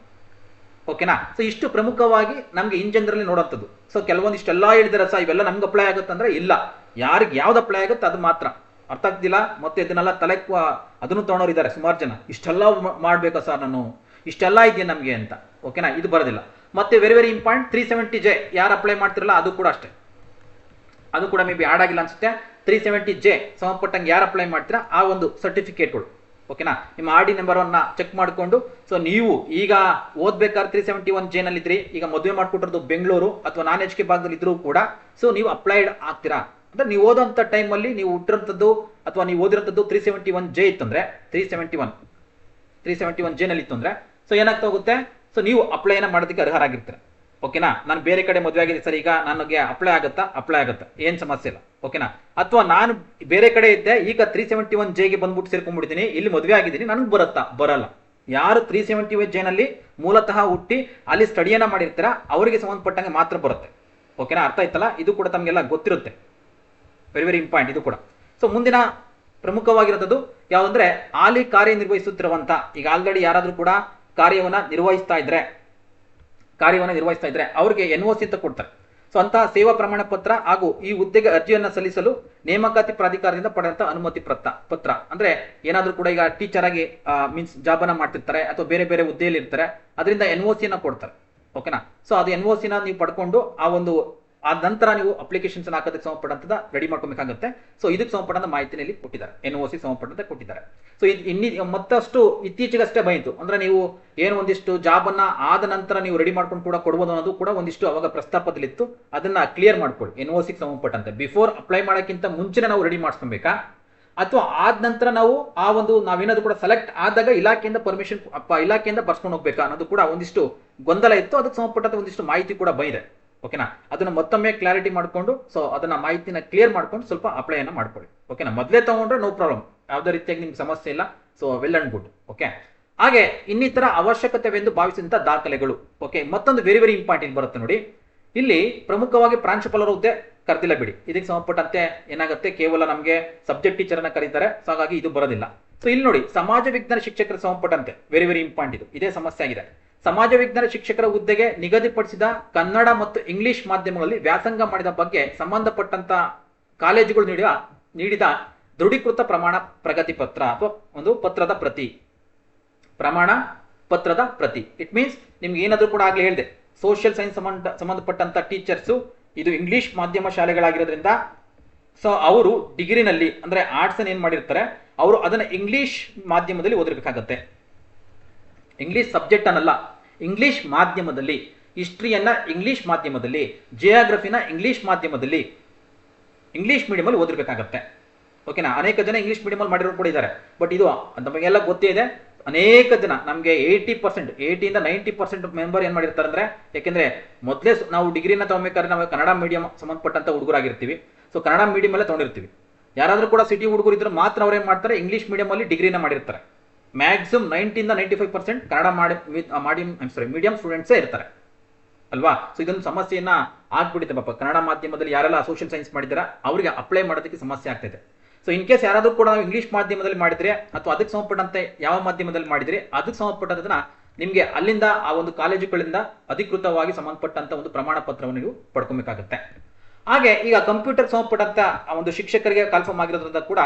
ಓಕೆನಾ. ಸೊ ಇಷ್ಟು ಪ್ರಮುಖವಾಗಿ ನಮ್ಗೆ ಇನ್ ಜನರಲ್ಲಿ ನೋಡುವಂಥದ್ದು. ಸೊ ಕೆಲವೊಂದಿಷ್ಟೆಲ್ಲ ಹೇಳಿದಾರೆ ಸರ್ ಇವೆಲ್ಲ ನಮ್ಗೆ ಅಪ್ಲೈ ಆಗುತ್ತೆ ಅಂದ್ರೆ ಇಲ್ಲ, ಯಾರಿಗೆ ಯಾವ್ದು ಅಪ್ಲೈ ಆಗುತ್ತೆ ಅದು ಮಾತ್ರ. ಅರ್ಥ ಆಗ್ತಿಲ್ಲ, ಮತ್ತೆ ಇದನ್ನೆಲ್ಲ ತಲೆ ಅದನ್ನು ತಗೊಂಡವ್ರು ಇದ್ದಾರೆ ಸುಮಾರು ಜನ, ಇಷ್ಟೆಲ್ಲ ಮಾಡ್ಬೇಕಾ ಸರ್ ನಾನು, ಇಷ್ಟೆಲ್ಲ ಇದೆಯಾ ನಮಗೆ ಅಂತ, ಓಕೆನಾ. ಇದು ಬರೋದಿಲ್ಲ. ಮತ್ತೆ ವೆರಿ ವೆರಿ ಇಂಪಾರ್ಟೆಂಟ್ 370J ಯಾರು ಅಪ್ಲೈ ಮಾಡ್ತಿರಲ್ಲ ಅದು ಕೂಡ ಅಷ್ಟೇ, ಅದು ಕೂಡ ಮೇ ಬಿ ಆಡ್ ಆಗಿಲ್ಲ ಅನ್ಸುತ್ತೆ. 370J ಸಂಬಂಧಪಟ್ಟಂಗೆ ಯಾರು ಅಪ್ಲೈ ಮಾಡ್ತೀರಾ ಆ ಒಂದು ಸರ್ಟಿಫಿಕೇಟ್ಗಳು, ಓಕೆನಾ. ನಿಮ್ಮ RD ನಂಬರನ್ನು ಚೆಕ್ ಮಾಡಿಕೊಂಡು, ಸೊ ನೀವು ಈಗ ಓದ್ಬೇಕಾದ್ರೆ 371J ನಲ್ಲಿ ಇದ್ರಿ, ಈಗ ಮದುವೆ ಮಾಡ್ಕೊಟ್ಟಿರೋದು ಬೆಂಗಳೂರು ಅಥವಾ ನಾನ್ HK ಭಾಗದಲ್ಲಿ ಇದ್ರೂ ಕೂಡ ಸೊ ನೀವು ಅಪ್ಲೈಡ್ ಆಗ್ತೀರಾ ಅಂದ್ರೆ ನೀವು ಓದೋಂಥ ಟೈಮಲ್ಲಿ ನೀವು ಹುಟ್ಟಿರೋಂಥದ್ದು ಅಥವಾ ನೀವು ಓದಿರೋಂಥದ್ದು 371J ಇತ್ತಂದ್ರೆ 371J ನಲ್ಲಿ ಇತ್ತು ಅಂದ್ರೆ ಸೊ ಏನಾಗ್ತಾ ಹೋಗುತ್ತೆ, ಸೊ ನೀವು ಅಪ್ಲೈನ ಮಾಡೋದಕ್ಕೆ ಅರ್ಹರಾಗಿರ್ತೀರ, ಓಕೆನಾ. ನಾನು ಬೇರೆ ಕಡೆ ಮದುವೆ ಆಗಿದೆ ಸರ್, ಈಗ ನನಗೆ ಅಪ್ಲೈ ಆಗುತ್ತಾ ಏನ್ ಸಮಸ್ಯೆ ಇಲ್ಲ, ಓಕೆನಾ. ಅಥವಾ ನಾನು ಬೇರೆ ಕಡೆ ಇದ್ದೆ, ಈಗ 371J ಗೆ ಬಂದ್ಬಿಟ್ಟು ಸೇರ್ಕೊಂಡ್ಬಿಡ್ತೀನಿ, ಇಲ್ಲಿ ಮದುವೆ ಆಗಿದ್ದೀನಿ, ನನಗೆ ಬರಲ್ಲ. ಯಾರು 371J ನಲ್ಲಿ ಮೂಲತಃ ಹುಟ್ಟಿ ಅಲ್ಲಿ ಸ್ಟಡಿಯನ್ನ ಮಾಡಿರ್ತೀರಾ ಅವರಿಗೆ ಸಂಬಂಧಪಟ್ಟಂಗೆ ಮಾತ್ರ ಬರುತ್ತೆ, ಓಕೆನಾ. ಅರ್ಥ ಆಯ್ತಲ್ಲ, ಇದು ಕೂಡ ತಮಗೆಲ್ಲ ಗೊತ್ತಿರುತ್ತೆ, ವೆರಿ ವೆರಿ ಇಂಪಾರ್ಟೆಂಟ್ ಇದು ಕೂಡ. ಸೊ ಮುಂದಿನ ಪ್ರಮುಖವಾಗಿರೋದು ಯಾವುದಂದ್ರೆ ಹಾಲಿ ಕಾರ್ಯನಿರ್ವಹಿಸುತ್ತಿರುವಂತ, ಈಗ ಆಲ್ರೆಡಿ ಯಾರಾದ್ರೂ ಕೂಡ ಕಾರ್ಯವನ್ನ ನಿರ್ವಹಿಸ್ತಾ ಇದ್ರೆ ಅವ್ರಿಗೆ NOC ಅಂತ ಕೊಡ್ತಾರೆ. ಸೊ ಅಂತಹ ಸೇವಾ ಪ್ರಮಾಣ ಪತ್ರ ಹಾಗೂ ಈ ಹುದ್ದೆಗೆ ಅರ್ಜಿಯನ್ನ ಸಲ್ಲಿಸಲು ನೇಮಕಾತಿ ಪ್ರಾಧಿಕಾರದಿಂದ ಪಡೆದಂತ ಅನುಮತಿ ಪತ್ರ ಅಂದ್ರೆ ಏನಾದ್ರೂ ಕೂಡ ಈಗ ಟೀಚರ್ ಆಗಿ ಮೀನ್ಸ್ ಜಾಬ್ ಅನ್ನ ಮಾಡ್ತಿರ್ತಾರೆ ಅಥವಾ ಬೇರೆ ಬೇರೆ ಹುದ್ದೆಯಲ್ಲಿ ಇರ್ತಾರೆ, ಅದರಿಂದ NOC ನ ಕೊಡ್ತಾರೆ, ಓಕೆನಾ. ಸೊ ಅದು NOC ನ ನೀವು ಪಡ್ಕೊಂಡು ಆ ನಂತರ ನೀವು ಅಪ್ಲಿಕೇಶನ್ಸ್ ಹಾಕೋದಕ್ಕೆ ಸಂಬಂಧಪಟ್ಟಂತ ರೆಡಿ ಮಾಡ್ಕೊಬೇಕಾಗುತ್ತೆ. ಸೊ ಇದಕ್ಕೆ ಸಂಬಂಧಪಟ್ಟಂತ ಮಾಹಿತಿನಲ್ಲಿ ಕೊಟ್ಟಿದ್ದಾರೆ, NOC ಸಂಬಂಧಪಟ್ಟಂತೆ ಕೊಟ್ಟಿದ್ದಾರೆ. ಸೊ ಮತ್ತಷ್ಟು ಇತ್ತೀಚೆಗಷ್ಟೇ ಬಂತು ಅಂದ್ರೆ ನೀವು ಏನು ಒಂದಿಷ್ಟು ಜಾಬ್ ಅನ್ನ ಆದ ನಂತರ ನೀವು ರೆಡಿ ಮಾಡ್ಕೊಂಡು ಕೂಡ ಕೊಡ್ಬೋದು ಅನ್ನೋದು ಕೂಡ ಒಂದಿಷ್ಟು ಅವಾಗ ಪ್ರಸ್ತಾಪದಲ್ಲಿತ್ತು. ಅದನ್ನ ಕ್ಲಿಯರ್ ಮಾಡ್ಕೊಳ್ಳಿ. NOC ಸಂಬಂಧಪಟ್ಟಂತೆ ಬಿಫೋರ್ ಅಪ್ಲೈ ಮಾಡೋಕ್ಕಿಂತ ಮುಂಚೆನೆ ನಾವು ರೆಡಿ ಮಾಡಿಸ್ಕೊಬೇಕಾ ಅಥವಾ ಆದ ನಂತರ ನಾವೇನಾದ್ರು ಕೂಡ ಸೆಲೆಕ್ಟ್ ಆದಾಗ ಇಲಾಖೆಯಿಂದ ಪರ್ಮಿಷನ್ ಇಲಾಖೆಯಿಂದ ಬರ್ಸ್ಕೊಂಡು ಹೋಗ್ಬೇಕಾ ಅನ್ನೋದು ಕೂಡ ಒಂದಿಷ್ಟು ಗೊಂದಲ ಇತ್ತು. ಅದಕ್ಕೆ ಸಂಬಂಧಪಟ್ಟಂತ ಒಂದಿಷ್ಟು ಮಾಹಿತಿ ಕೂಡ ಬಂದಿದೆ, ಓಕೆನಾ. ಅದನ್ನ ಮತ್ತೊಮ್ಮೆ ಕ್ಲಾರಿಟಿ ಮಾಡ್ಕೊಂಡು ಸೊ ಅದನ್ನ ಮಾಹಿತಿನ ಕ್ಲಿಯರ್ ಮಾಡ್ಕೊಂಡು ಸ್ವಲ್ಪ ಅಪ್ಲೈ ಅನ್ನ ಮಾಡ್ಕೊಳ್ಳಿ, ಓಕೆನಾ. ಮೊದಲೇ ತಗೊಂಡ್ರೆ ನೋ ಪ್ರಾಬ್ಲಮ್, ಯಾವುದೇ ರೀತಿಯಾಗಿ ನಿಮ್ಗೆ ಸಮಸ್ಯೆ ಇಲ್ಲ. So well and good, okay. ಹಾಗೆ ಇನ್ನಿತರ ಅವಶ್ಯಕತೆವೆಂದು ಭಾವಿಸಿದಂತ ದಾಖಲೆಗಳು, ಓಕೆ. ಮತ್ತೊಂದು ವೆರಿ ವೆರಿ ಇಂಪಾರ್ಟೆಂಟ್ ಬರುತ್ತೆ ನೋಡಿ, ಇಲ್ಲಿ ಪ್ರಮುಖವಾಗಿ ಪ್ರಾಂಶುಪಾಲರ ಹುದ್ದೆ ಕರೆದಿಲ್ಲ ಬಿಡಿ, ಇದಕ್ಕೆ ಸಂಬಂಧಪಟ್ಟಂತೆ ಏನಾಗುತ್ತೆ ಕೇವಲ ನಮಗೆ ಸಬ್ಜೆಕ್ಟ್ ಟೀಚರ್ ಅನ್ನ ಕರೀತಾರೆ, ಸೊ ಹಾಗಾಗಿ ಇದು ಬರೋದಿಲ್ಲ. ಸೊ ಇಲ್ಲಿ ನೋಡಿ ಸಮಾಜ ವಿಜ್ಞಾನ ಶಿಕ್ಷಕರ ಸಂಬಂಧಪಟ್ಟಂತೆ ವೆರಿ ವೆರಿ ಇಂಪಾರ್ಟೆಂಟ್ ಇದೇ ಸಮಸ್ಯೆ ಆಗಿದೆ. ಸಮಾಜ ವಿಜ್ಞಾನ ಶಿಕ್ಷಕರ ಹುದ್ದೆಗೆ ನಿಗದಿಪಡಿಸಿದ ಕನ್ನಡ ಮತ್ತು ಇಂಗ್ಲಿಷ್ ಮಾಧ್ಯಮಗಳಲ್ಲಿ ವ್ಯಾಸಂಗ ಮಾಡಿದ ಬಗ್ಗೆ ಸಂಬಂಧಪಟ್ಟಂತ ಕಾಲೇಜುಗಳು ನೀಡಿದ ದೃಢೀಕೃತ ಪ್ರಮಾಣ ಪ್ರಗತಿ ಪತ್ರ ಅಥವಾ ಒಂದು ಪತ್ರದ ಪ್ರತಿ, ಪ್ರಮಾಣ ಪತ್ರದ ಪ್ರತಿ. ಇಟ್ ಮೀನ್ಸ್ ನಿಮ್ಗೆ ಏನಾದ್ರೂ ಕೂಡ ಆಗ್ಲೇ ಹೇಳಿದೆ, ಸೋಷಿಯಲ್ ಸೈನ್ಸ್ ಸಂಬಂಧಪಟ್ಟಂತ ಟೀಚರ್ಸು ಇದು ಇಂಗ್ಲಿಷ್ ಮಾಧ್ಯಮ ಶಾಲೆಗಳಾಗಿರೋದ್ರಿಂದ ಸೊ ಅವರು ಡಿಗ್ರಿನಲ್ಲಿ ಅಂದ್ರೆ ಆರ್ಟ್ಸ್ ಏನ್ ಮಾಡಿರ್ತಾರೆ ಅವರು ಅದನ್ನ ಇಂಗ್ಲಿಷ್ ಮಾಧ್ಯಮದಲ್ಲಿ ಓದಿರ್ಬೇಕಾಗತ್ತೆ. ಇಂಗ್ಲಿಷ್ ಸಬ್ಜೆಕ್ಟ್ ಅನ್ನಲ್ಲ, ಇಂಗ್ಲಿಷ್ ಮಾಧ್ಯಮದಲ್ಲಿ. ಹಿಸ್ಟ್ರಿಯನ್ನ ಇಂಗ್ಲಿಷ್ ಮಾಧ್ಯಮದಲ್ಲಿ, ಜಿಯೋಗ್ರಫಿನ ಇಂಗ್ಲಿಷ್ ಮಾಧ್ಯಮದಲ್ಲಿ, ಇಂಗ್ಲಿಷ್ ಮೀಡಿಯಮಲ್ಲಿ ಓದಿರ್ಬೇಕಾಗತ್ತೆ. ಓಕೆನಾ. ಅನೇಕ ಜನ ಇಂಗ್ಲಿಷ್ ಮೀಡಿಯಮಲ್ಲಿ ಮಾಡಿರೋರು ಕೂಡ ಇದ್ದಾರೆ. ಬಟ್ ಇದು ನಮಗೆಲ್ಲ ಗೊತ್ತೇ ಇದೆ, ಅನೇಕ ಜನ ನಮಗೆ 80% 90% ಮೆಂಬರ್ ಏನ್ ಮಾಡಿರ್ತಾರೆ ಅಂದ್ರೆ, ಯಾಕೆಂದ್ರೆ ಮೊದಲೇ ನಾವು ಡಿಗ್ರಿನ ತಗೋಬೇಕಾದ್ರೆ ನಾವು ಕನ್ನಡ ಮೀಡಿಯಂ ಸಂಬಂಧಪಟ್ಟಂತ ಹುಡುಗರಾಗಿರ್ತೀವಿ. ಸೊ ಕನ್ನಡ ಮೀಡಿಯಂ ಅಲ್ಲೇ ತಗೊಂಡಿರ್ತೀವಿ. ಯಾರಾದ್ರೂ ಕೂಡ ಸಿಟಿ ಹುಡುಗರು ಇದ್ರೆ ಮಾತ್ರ ಅವ್ರು ಏನ್ ಮಾಡ್ತಾರೆ, ಇಂಗ್ಲಿಷ್ ಮೀಡಿಯಂ ಅಲ್ಲಿ ಡಿಗ್ರಿನ ಮಾಡಿರ್ತಾರೆ. ಮ್ಯಾಕ್ಸಿಮಮ್ 90-95% ಕನ್ನಡ ಮೀಡಿಯಂ ಸ್ಟೂಡೆಂಟ್ಸೇ ಇರ್ತಾರೆ ಅಲ್ವಾ. ಸೊ ಇದೊಂದು ಸಮಸ್ಯೆಯನ್ನ ಆಗ್ಬಿಟ್ಟಿದೆ ಪಾಪ. ಕನ್ನಡ ಮಾಧ್ಯಮದಲ್ಲಿ ಯಾರೆಲ್ಲ ಸೋಷಿಯಲ್ ಸೈನ್ಸ್ ಮಾಡಿದಾರೆ ಅವರಿಗೆ ಅಪ್ಲೈ ಮಾಡೋದಕ್ಕೆ ಸಮಸ್ಯೆ ಆಗ್ತಿದೆ. ಸೊ ಇನ್ ಕೇಸ್ ಯಾರಾದ್ರೂ ಕೂಡ ನಾವು ಇಂಗ್ಲಿಷ್ ಮಾಧ್ಯಮದಲ್ಲಿ ಮಾಡಿದ್ರೆ ಅಥವಾ ಅದಕ್ಕೆ ಸಂಬಂಧಪಟ್ಟಂತೆ ಯಾವ ಮಾಧ್ಯಮದಲ್ಲಿ ಮಾಡಿದ್ರೆ ಅದಕ್ಕೆ ಸಂಬಂಧಪಟ್ಟದನ್ನ ನಿಮ್ಗೆ ಅಲ್ಲಿಂದ ಆ ಒಂದು ಕಾಲೇಜುಗಳಿಂದ ಅಧಿಕೃತವಾಗಿ ಸಂಬಂಧಪಟ್ಟಂತ ಒಂದು ಪ್ರಮಾಣ ಪತ್ರವನ್ನು ನೀವು ಪಡ್ಕೊಬೇಕಾಗುತ್ತೆ. ಹಾಗೆ ಈಗ ಕಂಪ್ಯೂಟರ್ ಸಂಬಂಧಪಟ್ಟಂತ ಒಂದು ಶಿಕ್ಷಕರಿಗೆ ಕನ್ಫರ್ಮ್ ಆಗಿರೋದ್ರಿಂದ ಕೂಡ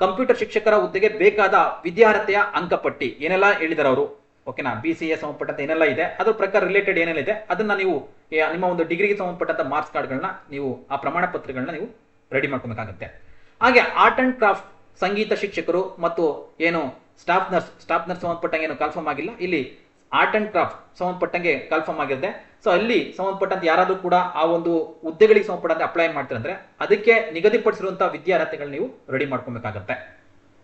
ಕಂಪ್ಯೂಟರ್ ಶಿಕ್ಷಕರ ಹುದ್ದೆಗೆ ಬೇಕಾದ ವಿದ್ಯಾರ್ಹತೆಯ ಅಂಕಪಟ್ಟಿ ಏನೆಲ್ಲ ಹೇಳಿದಾರೆ ಅವರು. ಓಕೆನಾ. BCA ಸಂಬಂಧಪಟ್ಟಂತ ಏನೆಲ್ಲ ಇದೆ ಅದ್ರ ಪ್ರಕಾರ ರಿಲೇಟೆಡ್ ಏನೆಲ್ಲ ಇದೆ ಅದನ್ನ ನೀವು ನಿಮ್ಮ ಒಂದು ಡಿಗ್ರಿಗೆ ಸಂಬಂಧಪಟ್ಟಂತ ಮಾರ್ಕ್ಸ್ ಕಾರ್ಡ್ಗಳನ್ನ ನೀವು ಆ ಪ್ರಮಾಣ ಪತ್ರಗಳನ್ನ ನೀವು ರೆಡಿ ಮಾಡ್ಕೊಬೇಕಾಗುತ್ತೆ. ಹಾಗೆ ಆರ್ಟ್ ಅಂಡ್ ಕ್ರಾಫ್ಟ್ ಸಂಗೀತ ಶಿಕ್ಷಕರು ಮತ್ತು ಏನು ಸ್ಟಾಫ್ ನರ್ಸ್ ಸಂಬಂಧಪಟ್ಟಂಗೆ ಏನು ಕನ್ಫರ್ಮ್ ಆಗಿಲ್ಲ, ಇಲ್ಲಿ ಆರ್ಟ್ ಅಂಡ್ ಕ್ರಾಫ್ಟ್ ಸಂಬಂಧಪಟ್ಟಂಗೆ ಕನ್ಫರ್ಮ್ ಆಗಿರುತ್ತೆ. ಸೊ ಅಲ್ಲಿ ಸಂಬಂಧಪಟ್ಟಂತೆ ಯಾರಾದ್ರೂ ಕೂಡ ಆ ಒಂದು ಹುದ್ದೆಗಳಿಗೆ ಸಂಬಂಧಪಟ್ಟಂತೆ ಅಪ್ಲೈ ಮಾಡ್ತಾರೆ ಅಂದ್ರೆ ಅದಕ್ಕೆ ನಿಗದಿಪಡಿಸಿರುವಂತಹ ವಿದ್ಯಾರ್ಹತೆಗಳು ನೀವು ರೆಡಿ ಮಾಡ್ಕೊಬೇಕಾಗತ್ತೆ.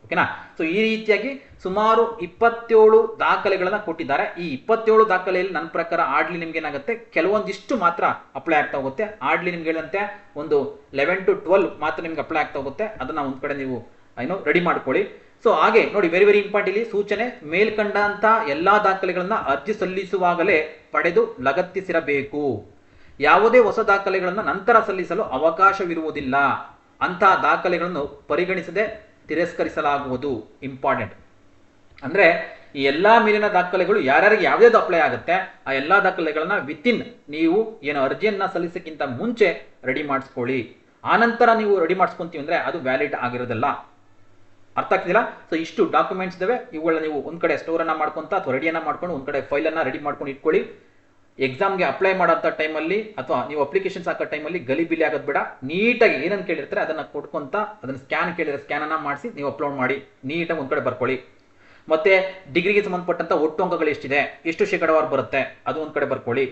ಓಕೆನಾ. ಸೊ ಈ ರೀತಿಯಾಗಿ ಸುಮಾರು 27 ದಾಖಲೆಗಳನ್ನ ಕೊಟ್ಟಿದ್ದಾರೆ. ಈ 27 ದಾಖಲೆಯಲ್ಲಿ ನನ್ನ ಪ್ರಕಾರ ಆಡ್ಲಿ ನಿಮ್ಗೆ ಏನಾಗುತ್ತೆ, ಕೆಲವೊಂದಿಷ್ಟು ಮಾತ್ರ ಅಪ್ಲೈ ಆಗ್ತಾ ಹೋಗುತ್ತೆ. ಆಡ್ಲಿ ನಿಮ್ಗೆ ಹೇಳಂತೆ ಒಂದು 11 to 12 ಮಾತ್ರ ನಿಮ್ಗೆ ಅಪ್ಲೈ ಆಗ್ತಾ ಹೋಗುತ್ತೆ. ಅದನ್ನ ಒಂದ್ ಕಡೆ ನೀವು ರೆಡಿ ಮಾಡ್ಕೊಳ್ಳಿ. ಸೊ ಹಾಗೆ ನೋಡಿ, ವೆರಿ ವೆರಿ ಇಂಪಾರ್ಟೆಂಟ್ ಇಲ್ಲಿ ಸೂಚನೆ, ಮೇಲ್ಕಂಡಂತ ಎಲ್ಲಾ ದಾಖಲೆಗಳನ್ನ ಅರ್ಜಿ ಸಲ್ಲಿಸುವಾಗಲೇ ಪಡೆದು ಲಗತ್ತಿಸಿರಬೇಕು. ಯಾವುದೇ ಹೊಸ ದಾಖಲೆಗಳನ್ನ ನಂತರ ಸಲ್ಲಿಸಲು ಅವಕಾಶವಿರುವುದಿಲ್ಲ. ಅಂತಹ ದಾಖಲೆಗಳನ್ನು ಪರಿಗಣಿಸದೆ ತಿರಸ್ಕರಿಸಲಾಗುವುದು. ಇಂಪಾರ್ಟೆಂಟ್ ಅಂದ್ರೆ ಈ ಎಲ್ಲಾ ಮೇಲಿನ ದಾಖಲೆಗಳು ಯಾರ್ಯಾರಿಗೆ ಯಾವ್ಯಾವ್ದು ಅಪ್ಲೈ ಆಗುತ್ತೆ ಆ ಎಲ್ಲಾ ದಾಖಲೆಗಳನ್ನ ವಿತಿನ್ ನೀವು ಏನು ಅರ್ಜಿಯನ್ನ ಸಲ್ಲಿಸಕ್ಕಿಂತ ಮುಂಚೆ ರೆಡಿ ಮಾಡಿಸ್ಕೊಳ್ಳಿ. ಆನಂತರ ನೀವು ರೆಡಿ ಮಾಡಿಸ್ಕೊಂತೀವಿ ಅಂದ್ರೆ ಅದು ವ್ಯಾಲಿಡ್ ಆಗಿರೋದಿಲ್ಲ. ಅರ್ಥ ಆಗ್ತಿಲ್ಲ. ಸೊ ಇಷ್ಟು ಡಾಕ್ಯುಮೆಂಟ್ಸ್ ಇದಾವೆ, ಇವುಗಳನ್ನ ನೀವು ಒಂದ್ ಕಡೆ ಸ್ಟೋರ್ ಅನ್ನ ಮಾಡ್ಕೊಂತ ಅಥವಾ ರೆಡಿಯನ್ನ ಮಾಡ್ಕೊಂಡು ಒಂದ್ ಕಡೆ ಫೈಲ್ ಅನ್ನ ರೆಡಿ ಮಾಡ್ಕೊಂಡು ಇಟ್ಕೊಳ್ಳಿ. ಎಕ್ಸಾಮ್ಗೆ ಅಪ್ಲೈ ಮಾಡೋಂಥ ಟೈಮಲ್ಲಿ ಅಥವಾ ನೀವು ಅಪ್ಲಿಕೇಶನ್ಸ್ ಹಾಕೋ ಟೈಮಲ್ಲಿ ಗಲಿಬಿಲಿ ಆಗೋದು ಬೇಡ. ನೀಟಾಗಿ ಏನನ್ನು ಕೇಳಿರ್ತಾರೆ ಅದನ್ನ ಕೊಟ್ಕೊಂತ ಅದನ್ನ ಸ್ಕ್ಯಾನ್ ಕೇಳಿದ್ರೆ ಸ್ಕ್ಯಾನ್ ಅನ್ನ ಮಾಡಿಸಿ ನೀವು ಅಪ್ಲೋಡ್ ಮಾಡಿ ನೀಟಾಗಿ ಒಂದ್ ಕಡೆ ಬರ್ಕೊಳ್ಳಿ. ಮತ್ತೆ ಡಿಗ್ರಿಗೆ ಸಂಬಂಧಪಟ್ಟಂತ ಒಟ್ಟು ಅಂಕಗಳು ಎಷ್ಟಿದೆ, ಎಷ್ಟು ಶೇಕಡವಾರು ಬರುತ್ತೆ ಅದು ಒಂದ್ ಕಡೆ ಬರ್ಕೊಳ್ಳಿ.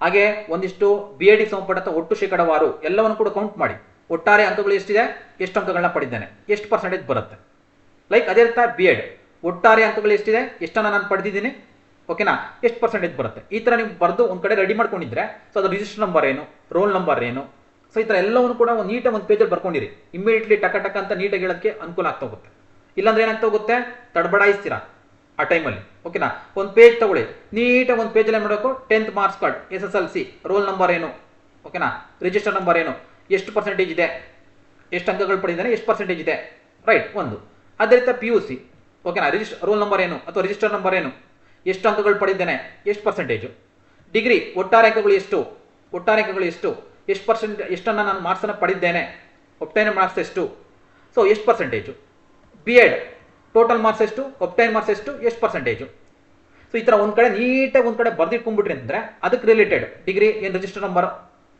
ಹಾಗೆ ಒಂದಿಷ್ಟು BEd ಸಂಬಂಧಪಟ್ಟಂತ ಒಟ್ಟು ಶೇಕಡವಾರು ಎಲ್ಲವನ್ನು ಕೂಡ ಕೌಂಟ್ ಮಾಡಿ. ಒಟ್ಟಾರೆ ಅಂಕಗಳು ಎಷ್ಟಿದೆ, ಎಷ್ಟು ಅಂಕಗಳನ್ನ ಪಡೆದಿದ್ದೇನೆ, ಎಷ್ಟು ಪರ್ಸೆಂಟೇಜ್ ಬರುತ್ತೆ. ಲೈಕ್ ಅದೇ ರೀತಿ BEd ಒಟ್ಟಾರೆ ಅಂಕಗಳು ಎಷ್ಟಿದೆ, ಎಷ್ಟನ್ನ ನಾನು ಪಡೆದಿದ್ದೀನಿ, ಓಕೆನಾ, ಎಷ್ಟು ಪರ್ಸೆಂಟೇಜ್ ಬರುತ್ತೆ. ಈ ತರ ನೀವು ಬರೆದು ಒಂದ್ ಕಡೆ ರೆಡಿ ಮಾಡ್ಕೊಂಡಿದ್ರೆ ಸೊ ಅದು ರಿಜಿಸ್ಟರ್ ನಂಬರ್ ಏನು, ರೋಲ್ ನಂಬರ್ ಏನು, ಸೊ ಈ ತರ ಎಲ್ಲವನ್ನು ಕೂಡ ಒಂದು ನೀಟಾಗಿ ಒಂದು ಪೇಜಲ್ಲಿ ಬರ್ಕೊಂಡಿರಿ. ಇಮಿಡಿಯೇಟ್ಲಿ ಟಕ ಅಂತ ನೀಟಾಗಿ ಹೇಳೋದಕ್ಕೆ ಅನುಕೂಲ ಆಗ್ತಾ ಹೋಗುತ್ತೆ. ಇಲ್ಲಾಂದ್ರೆ ಏನಾಗ್ತಾ ಹೋಗುತ್ತೆ, ತಡಬಡಾಯಿಸ್ತೀರಾ ಆ ಟೈಮಲ್ಲಿ. ಓಕೆನಾ. ಒಂದು ಪೇಜ್ ತಗೊಳ್ಳಿ, ನೀಟಾಗಿ ಒಂದು ಪೇಜಲ್ಲಿ ಏನು ಮಾಡಬೇಕು, 10th marks card, SSLC, roll number ಏನು, ಓಕೆನಾ, ರಿಜಿಸ್ಟರ್ ನಂಬರ್ ಏನು, ಎಷ್ಟು ಪರ್ಸೆಂಟೇಜ್ ಇದೆ, ಎಷ್ಟು ಅಂಕಗಳು ಪಡೆದಿದ್ದಾನೆ, ಎಷ್ಟು ಪರ್ಸೆಂಟೇಜ್ ಇದೆ, ರೈಟ್ ಒಂದು. ಅದೇ ರೀತಿ PUC, ಓಕೆನಾ, ರೋಲ್ ನಂಬರ್ ಏನು ಅಥವಾ ರಿಜಿಸ್ಟರ್ ನಂಬರ್ ಏನು, ಎಷ್ಟು ಅಂಕಗಳು ಪಡೆದಿದ್ದೇನೆ, ಎಷ್ಟು ಪರ್ಸೆಂಟೇಜು. ಡಿಗ್ರಿ ಒಟ್ಟಾರೆ ಅಂಕಗಳು ಎಷ್ಟು, ಎಷ್ಟು ಪರ್ಸೆಂಟ್, ಎಷ್ಟನ್ನ ನಾನು ಮಾರ್ಕ್ಸ್ ಅನ್ನು ಪಡೆದಿದ್ದೇನೆ, ಒಪ್ಟೈನ್ ಮಾರ್ಕ್ಸ್ ಎಷ್ಟು, ಸೊ ಎಷ್ಟು ಪರ್ಸೆಂಟೇಜು. BEd ಟೋಟಲ್ ಮಾರ್ಕ್ಸ್ ಎಷ್ಟು, ಒಪ್ಟೈನ್ ಮಾರ್ಕ್ಸ್ ಎಷ್ಟು ಪರ್ಸೆಂಟೇಜು. ಸೊ ಈ ತರ ಒಂದ್ ಕಡೆ ನೀಟಾಗಿ ಒಂದ್ ಕಡೆ ಬರ್ದಿಟ್ಕೊಂಡ್ಬಿಟ್ರಿ ಅಂದ್ರೆ ಅದಕ್ಕೆ ರಿಲೇಟೆಡ್ ಡಿಗ್ರಿ ಏನು ರಿಜಿಸ್ಟರ್ ನಂಬರ್,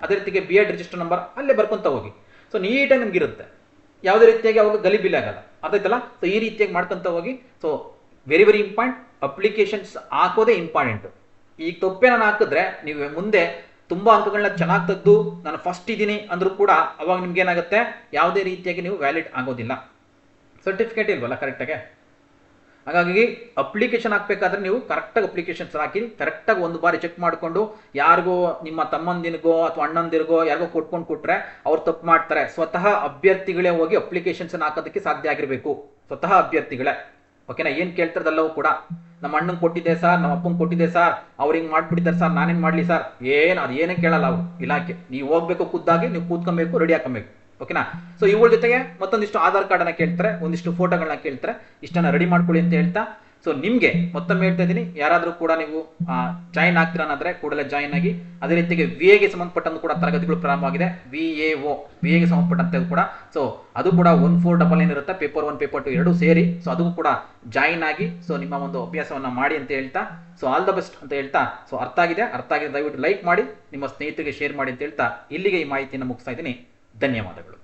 ಅದೇ ರೀತಿಗೆ BEd ರಿಜಿಸ್ಟರ್ ನಂಬರ್ ಅಲ್ಲೇ ಬರ್ಕೊಂತ ಹೋಗಿ. ಸೊ ನೀಟಾಗಿ ನಿಮ್ಗೆ ಇರುತ್ತೆ, ಯಾವುದೇ ರೀತಿಯಾಗಿ ಅವಾಗ ಗಲಿಬಿಲಿ ಆಗಲ್ಲ. ಅರ್ಥ ಆಯ್ತಲ್ಲ. ಸೊ ಈ ರೀತಿಯಾಗಿ ಮಾಡ್ಕೊಂತ ಹೋಗಿ. So very very important, applications ಹಾಕೋದೇ ಇಂಪಾರ್ಟೆಂಟ್. ಈಗ ತಪ್ಪೆ ನಾನು ಹಾಕಿದ್ರೆ ನೀವು ಮುಂದೆ ತುಂಬಾ ಅಂಕಗಳನ್ನ ಚೆನ್ನಾಗಿ ತೆಗೆದು ನಾನು ಫಸ್ಟ್ ಇದ್ದೀನಿ ಅಂದ್ರೂ ಕೂಡ ಅವಾಗ ನಿಮ್ಗೆ ಏನಾಗುತ್ತೆ, ಯಾವುದೇ ರೀತಿಯಾಗಿ ನೀವು ವ್ಯಾಲಿಡ್ ಆಗೋದಿಲ್ಲ, ಸರ್ಟಿಫಿಕೇಟ್ ಇಲ್ವಲ್ಲ ಕರೆಕ್ಟಾಗಿ. ಹಾಗಾಗಿ ಅಪ್ಲಿಕೇಶನ್ ಹಾಕ್ಬೇಕಾದ್ರೆ ನೀವು ಕರೆಕ್ಟಾಗಿ ಅಪ್ಲಿಕೇಶನ್ಸ್ ಹಾಕಿ ಕರೆಕ್ಟಾಗಿ ಒಂದು ಬಾರಿ ಚೆಕ್ ಮಾಡಿಕೊಂಡು, ಯಾರಿಗೋ ನಿಮ್ಮ ತಮ್ಮಂದಿನಿಗೋ ಅಥವಾ ಅಣ್ಣಂದಿರಿಗೋ ಯಾರಿಗೋ ಕೊಟ್ರೆ ಅವ್ರು ತಪ್ಪು ಮಾಡ್ತಾರೆ. ಸ್ವತಃ ಅಭ್ಯರ್ಥಿಗಳೇ ಹೋಗಿ ಅಪ್ಲಿಕೇಶನ್ಸ್ ಹಾಕೋದಕ್ಕೆ ಸಾಧ್ಯ ಆಗಿರಬೇಕು, ಸ್ವತಃ ಅಭ್ಯರ್ಥಿಗಳೇ. ಓಕೆನಾ. ಏನ್ ಕೇಳ್ತಾರದಲ್ಲವೂ ಕೂಡ, ನಮ್ಮ ಅಣ್ಣಂಗೆ ಕೊಟ್ಟಿದ್ದೆ ಸರ್, ನಮ್ಮ ಅಪ್ಪಂಗೆ ಕೊಟ್ಟಿದ್ದೆ ಸರ್, ಅವ್ರು ಹಿಂಗೆ ಮಾಡ್ಬಿಟ್ಟಿದ್ದಾರೆ ಸರ್, ನಾನೇನು ಮಾಡಲಿ ಸರ್, ಅದು ಏನೇ ಕೇಳಲ್ಲ ಅವರು ಇಲಾಖೆ. ನೀವು ಹೋಗ್ಬೇಕು, ಖುದ್ದಾಗಿ ನೀವು ಕೂತ್ಕೊಬೇಕು, ರೆಡಿ ಹಾಕೊಬೇಕು. ಓಕೆನಾ. ಸೊ ಇವುಗಳ ಜೊತೆಗೆ ಮತ್ತೊಂದಿಷ್ಟು ಆಧಾರ್ ಕಾರ್ಡ್ ಅನ್ನ ಕೇಳ್ತಾರೆ, ಒಂದಿಷ್ಟು ಫೋಟೋಗಳನ್ನ ಕೇಳ್ತಾರೆ, ಇಷ್ಟನ್ನ ರೆಡಿ ಮಾಡ್ಕೊಳ್ಳಿ ಅಂತ ಹೇಳ್ತಾ, ಸೊ ನಿಮ್ಗೆ ಮತ್ತೊಮ್ಮೆ ಹೇಳ್ತಾ ಇದ್ದೀನಿ, ಯಾರಾದ್ರೂ ಕೂಡ ನೀವು ಜಾಯಿನ್ ಆಗ್ತೀರಾ ಅನ್ನೋದ್ರೆ ಕೂಡಲೇ ಜಾಯಿನ್ ಆಗಿ. ಅದೇ ರೀತಿಗೆ VA ಗೆ ಸಂಬಂಧಪಟ್ಟಂತ ಕೂಡ ತರಗತಿಗಳು ಪ್ರಾರಂಭವಾಗಿದೆ. VA ಗೆ ಸಂಬಂಧಪಟ್ಟಂತೆ ಕೂಡ ಸೊ ಅದು ಕೂಡ 1499 ಇರುತ್ತೆ, ಪೇಪರ್ 1 ಪೇಪರ್ 2 ಎರಡೂ ಸೇರಿ. ಸೊ ಅದು ಕೂಡ ಜಾಯಿನ್ ಆಗಿ ಸೊ ನಿಮ್ಮ ಒಂದು ಅಭ್ಯಾಸವನ್ನ ಮಾಡಿ ಅಂತ ಹೇಳ್ತಾ, ಸೊ ಆಲ್ ದ ಬೆಸ್ಟ್ ಅಂತ ಹೇಳ್ತಾ, ಸೊ ಅರ್ಥ ಆಗಿದೆ ದಯವಿಟ್ಟು ಲೈಕ್ ಮಾಡಿ, ನಿಮ್ಮ ಸ್ನೇಹಿತರಿಗೆ ಶೇರ್ ಮಾಡಿ ಅಂತ ಹೇಳ್ತಾ ಇಲ್ಲಿಗೆ ಈ ಮಾಹಿತಿಯನ್ನು ಮುಗಿಸ್ತಾ ಇದ್ದೀನಿ. ಧನ್ಯವಾದಗಳು.